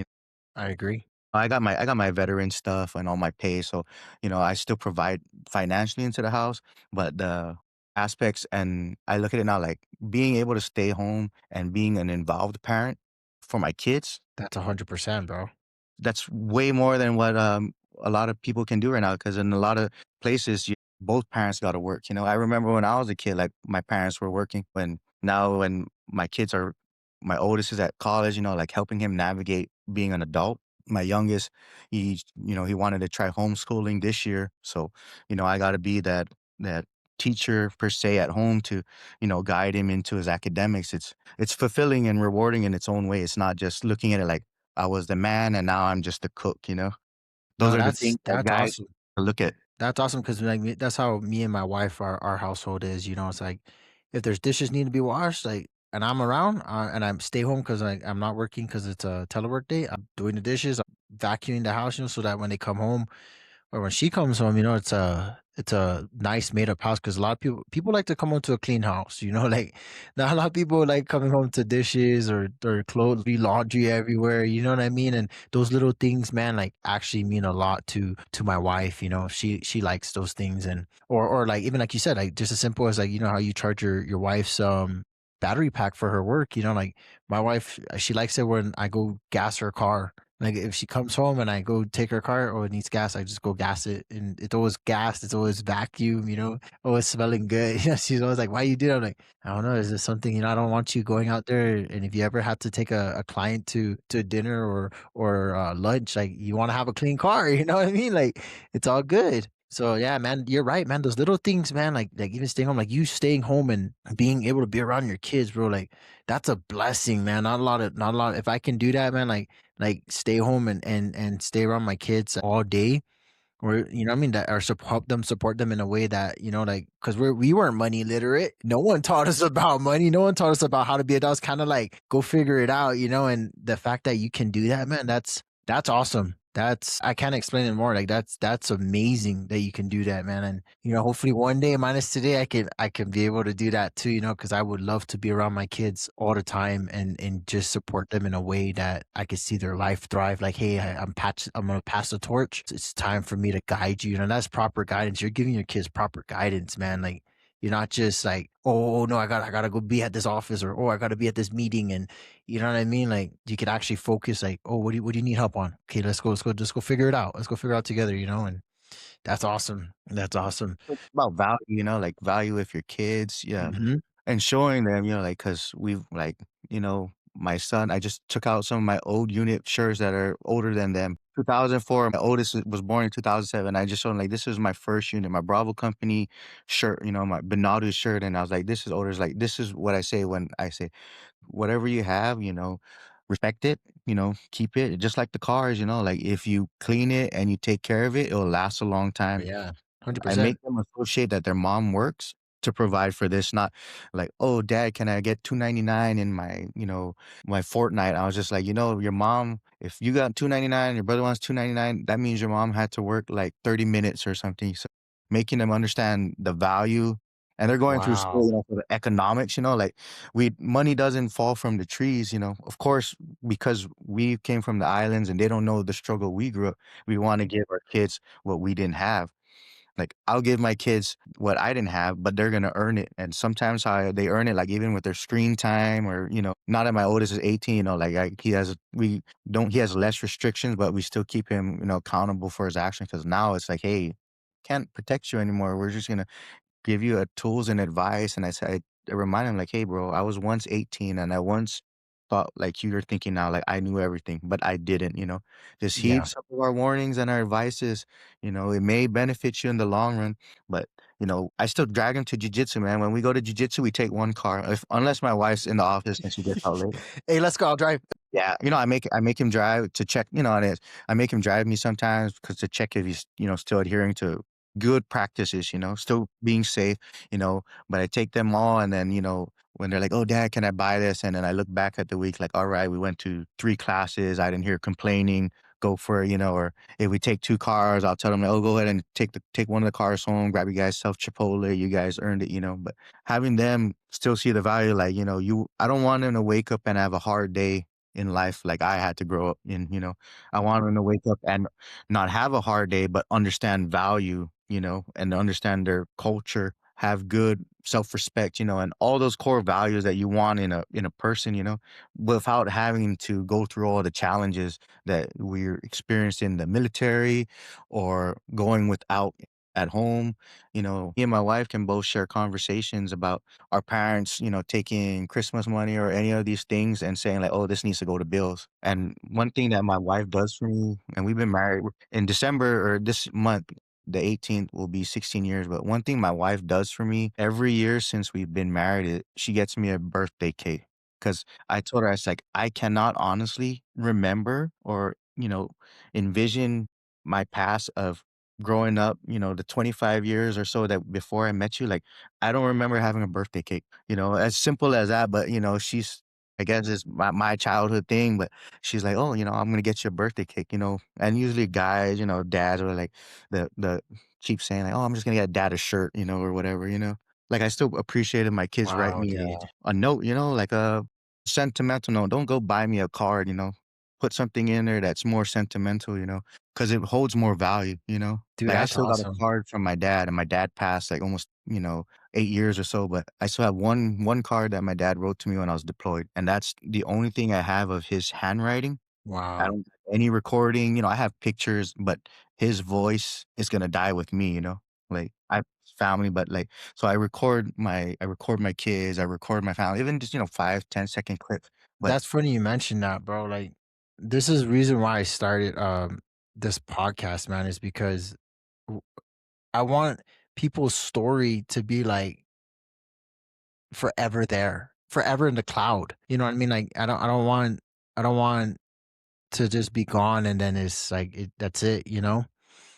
I agree. I got my veteran stuff and all my pay, so I still provide financially into the house, but the aspects, and I look at it now like being able to stay home and being an involved parent for my kids. That's 100%, bro. That's way more than what a lot of people can do right now. Because in a lot of places, both parents got to work. I remember when I was a kid, like my parents were working. When now, when my kids are, my oldest is at college, like helping him navigate being an adult. My youngest, he wanted to try homeschooling this year. So, I got to be that teacher per se at home to, guide him into his academics. It's fulfilling and rewarding in its own way. It's not just looking at it like I was the man and now I'm just the cook. Those No, are the things that that's guys awesome. look at. That's awesome because like that's how me and my wife our household is. You know, it's like if there's dishes need to be washed, like, and I'm around and I stay home because I'm not working because it's a telework day. I'm doing the dishes, I'm vacuuming the house, so that when they come home or when she comes home, it's a nice made up house because a lot of people like to come home to a clean house. Like not a lot of people like coming home to dishes or clothes, be laundry everywhere. You know what I mean? And those little things, man, like actually mean a lot to my wife. She likes those things, and or like even like you said, like just as simple as like how you charge your wife's battery pack for her work. Like my wife, she likes it when I go gas her car. Like if she comes home and I go take her car or it needs gas, I just go gas it, and it's always gassed. It's always vacuum. Always smelling good. She's always like, "Why you do that?" I'm like, "I don't know. Is this something? I don't want you going out there. And if you ever have to take a client to dinner or lunch, like you want to have a clean car. You know what I mean? Like it's all good." So yeah, man, you're right, man. Those little things, man, like even staying home, like you staying home and being able to be around your kids, bro. Like that's a blessing, man. Not a lot. If I can do that, man, like stay home and stay around my kids all day, or what I mean, that or help them support them in a way that like because we weren't money literate. No one taught us about money. No one taught us about how to be adults. Kind of like go figure it out. And the fact that you can do that, man, that's awesome. I can't explain it more. Like that's amazing that you can do that, man. And hopefully one day, minus today, I can be able to do that too. Because I would love to be around my kids all the time and just support them in a way that I could see their life thrive. Like, hey, I'm gonna pass the torch. It's time for me to guide you. That's proper guidance. You're giving your kids proper guidance, man. Like you're not just like, oh no, I gotta go be at this office, or oh, I gotta be at this meeting, and you know what I mean? Like you could actually focus like, oh, what do you need help on? Okay, let's go figure it out. Let's go figure it out together, and that's awesome. That's awesome. It's about value, like value with your kids, yeah, Hmm. and showing them, like, cause we've like, my son, I just took out some of my old unit shirts that are older than them. 2004, my oldest was born in 2007. I just showed him like this is my first unit, my Bravo company shirt, my Benadu shirt, and I was like, this is older. It's like this is what I say when I say whatever you have, respect it, keep it. Just like the cars, like if you clean it and you take care of it, it'll last a long time. Yeah, I 100%. make them associate that their mom works to provide for this, not like, "Oh, dad, can I get 2.99 in my, my Fortnite?" I was just like, your mom, if you got 2.99, your brother wants 2.99, that means your mom had to work like 30 minutes or something." So making them understand the value, and they're going through school, Wow. for the economics, like money doesn't fall from the trees. Of course, because we came from the islands and they don't know the struggle we grew up, we want to give our kids what we didn't have. Like, I'll give my kids what I didn't have, but they're gonna earn it, and sometimes how they earn it, like, even with their screen time or, now that my oldest is 18, like, he has less restrictions, but we still keep him, accountable for his actions. Because now it's like, "Hey, can't protect you anymore. We're just gonna give you tools and advice." And I remind him like, "Hey, bro, I was once 18 and I once thought like you're thinking now, like I knew everything, but I didn't. Just heed Yeah. some of our warnings and our advices. It may benefit you in the long run, but I still drag him to jujitsu, man. When we go to jujitsu, we take one car, unless my wife's in the office and she gets out late. Hey, let's go. I'll drive. Yeah, I make him drive to check, and I make him drive me sometimes because to check if he's, still adhering to good practices, still being safe, but I take them all and then, when they're like, "Oh, dad, can I buy this?" And then I look back at the week like, all right, we went to 3 classes. I didn't hear complaining. Go for it, or if we take 2 cars, I'll tell them, "Oh, go ahead and take one of the cars home, grab you guys self Chipotle. You guys earned it," but having them still see the value, like, I don't want them to wake up and have a hard day in life like I had to grow up in. I want them to wake up and not have a hard day, but understand value, and understand their culture, have good self-respect, and all those core values that you want in a person, without having to go through all the challenges that we're experiencing in the military or going without. at home. Me and my wife can both share conversations about our parents, taking Christmas money or any of these things and saying like, "Oh, this needs to go to bills." And one thing that my wife does for me, and we've been married in December or this month, the 18th will be 16 years. But one thing my wife does for me every year since we've been married, she gets me a birthday cake. Because I told her, I was like, I cannot honestly remember or, envision my past of growing up, the 25 years or so that before I met you, like, I don't remember having a birthday cake, as simple as that. But, she's, I guess it's my childhood thing, but she's like, oh, I'm going to get you a birthday cake, and usually guys, dads are like the keep saying like, oh, I'm just going to get dad a shirt, or whatever. Like I still appreciated my kids write Wow, me dude. a note, like a sentimental note. Don't go buy me a card, put something in there that's more sentimental, because it holds more value. Dude, Like, I that's still got a awesome. card from my dad, and my dad passed, like, almost, 8 years or so, but I still have one card that my dad wrote to me when I was deployed, and that's the only thing I have of his handwriting. I Wow. don't have any recording, I have pictures, but his voice is gonna die with me. Like, I have family, but, like, so I record my kids, I record my family, even just, 5, 10-second clips, but That's funny you mentioned that, bro. Like, this is the reason why I started this podcast, man, is because w- I want people's story to be like forever there, forever in the cloud. You know what I mean? Like, I don't want to just be gone and then it's like that's it, you know?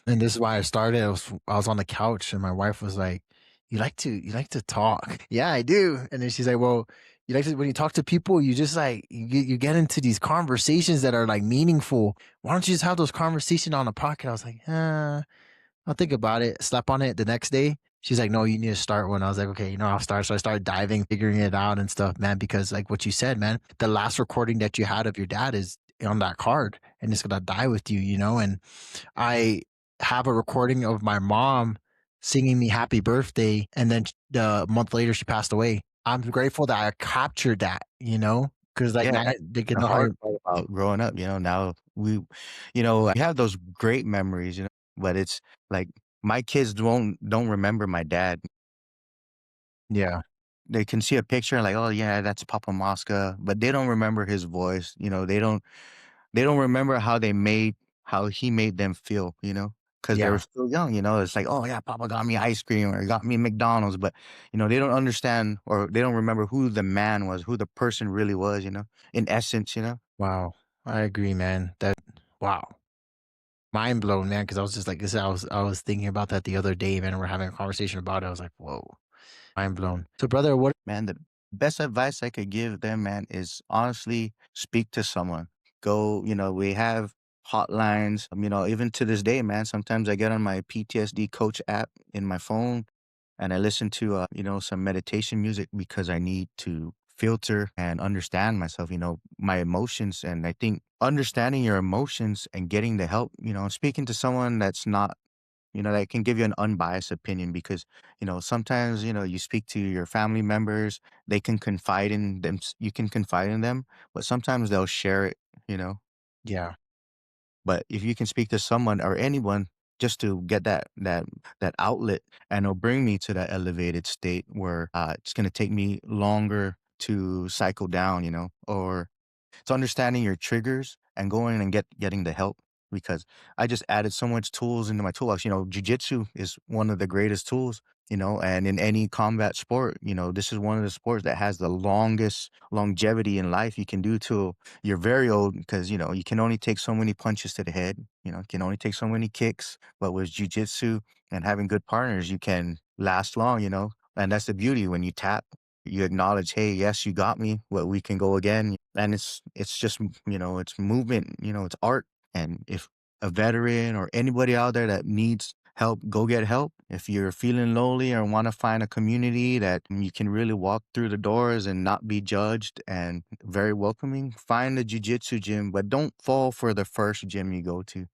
And this is why I started. I was on the couch and my wife was like, "You like to talk?" "Yeah, I do." And then she's like, "Well, you like to when you talk to people, you just like you get into these conversations that are like meaningful. Why don't you just have those conversations on a podcast?" I was like, I'll think about it." Slept on it the next day. She's like, "No, you need to start one." I was like, "Okay, I'll start." So I started diving, figuring it out and stuff, man. Because like what you said, man, the last recording that you had of your dad is on that card, and it's gonna die with you. And I have a recording of my mom singing me happy birthday, and then the month later she passed away. I'm grateful that I captured that, because like yeah, now that's they can the know how. hard part about growing up, now we have those great memories, but it's like my kids don't remember my dad. Yeah, They can see a picture and like, "Oh, yeah, that's Papa Mosca," but they don't remember his voice, they don't remember how he made them feel, because they were yeah, still young, it's like, "Oh, yeah, Papa got me ice cream or got me McDonald's," but, they don't understand or they don't remember who the man was, who the person really was, in essence. wow, I agree, man. Wow, mind blown, man. Because I was just like this. I was thinking about that the other day, man. And we're having a conversation about it. I was like, whoa, mind blown. So, brother, what? Man, the best advice I could give them, man, is honestly speak to someone. Go, we have hotlines, even to this day, man. Sometimes I get on my PTSD coach app in my phone and I listen to, some meditation music because I need to filter and understand myself, my emotions. And I think understanding your emotions and getting the help, speaking to someone that's not that can give you an unbiased opinion because, sometimes, you speak to your family members, they can confide in them, you can confide in them, but sometimes they'll share it, you know. Yeah, But if you can speak to someone or anyone just to get that outlet, and it'll bring me to that elevated state where it's gonna take me longer to cycle down, or it's understanding your triggers and going and getting the help because I just added so much tools into my toolbox. Jiu-jitsu is one of the greatest tools, and in any combat sport, this is one of the sports that has the longest longevity in life. You can do till you're very old because, you can only take so many punches to the head, you can only take so many kicks. But with jiu-jitsu and having good partners, you can last long, and that's the beauty when you tap you acknowledge, "Hey, yes, you got me, but we can go again." And it's just, it's movement, it's art. And if a veteran or anybody out there that needs help, go get help. If you're feeling lonely or want to find a community that you can really walk through the doors and not be judged and very welcoming, find a jiu-jitsu gym, but don't fall for the first gym you go to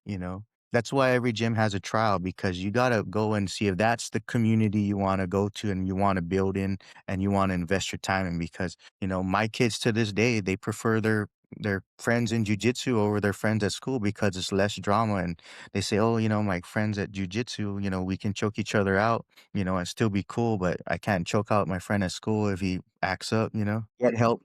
you know? That's why every gym has a trial because you gotta go and see if that's the community you wanna go to and you wanna build in and you wanna invest your time in because, my kids to this day, they prefer their friends in jujitsu over their friends at school because it's less drama. And they say, oh, my friends at jujitsu, we can choke each other out, and still be cool, but I can't choke out my friend at school if he acts up, Get help,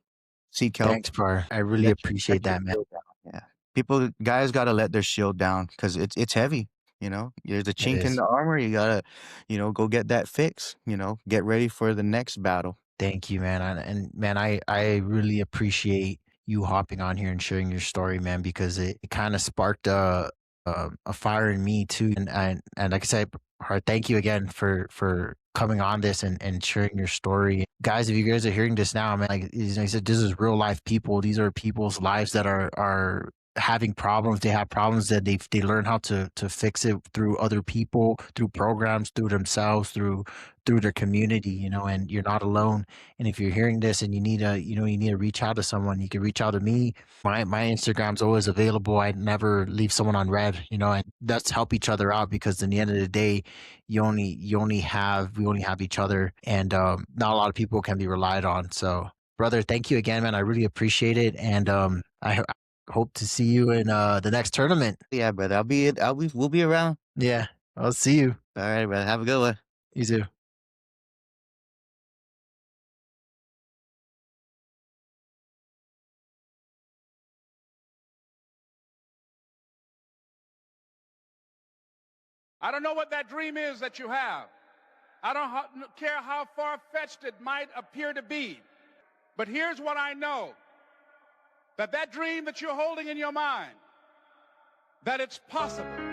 seek help. Thanks, bro. I really Let appreciate your that, man. shield down. Yeah. Guys gotta let their shield down because it's heavy. There's a It chink in is. the armor. You gotta, go get that fix. Get ready for the next battle. Thank you, man. And man, I really appreciate you hopping on here and sharing your story, man, because it kind of sparked a fire in me too. And like I said, Hart, thank you again for coming on this and sharing your story. Guys, if you guys are hearing this now, man, like he said, this is real life people. These are people's lives that are having problems. They have problems that they learn how to fix it through other people, through programs, through themselves, through their community, and you're not alone. And if you're hearing this and you need to reach out to someone, you can reach out to me. My Instagram's always available. I never leave someone on red, and let's help each other out, because in the end of the day, we only have each other, and not a lot of people can be relied on. So brother, thank you again, man. I really appreciate it. And I hope to see you in the next tournament. Yeah, brother. We'll be around. Yeah, I'll see you. All right, brother. Have a good one. You too. I don't know what that dream is that you have. I don't care how far-fetched it might appear to be. But here's what I know. That dream that you're holding in your mind, that it's possible.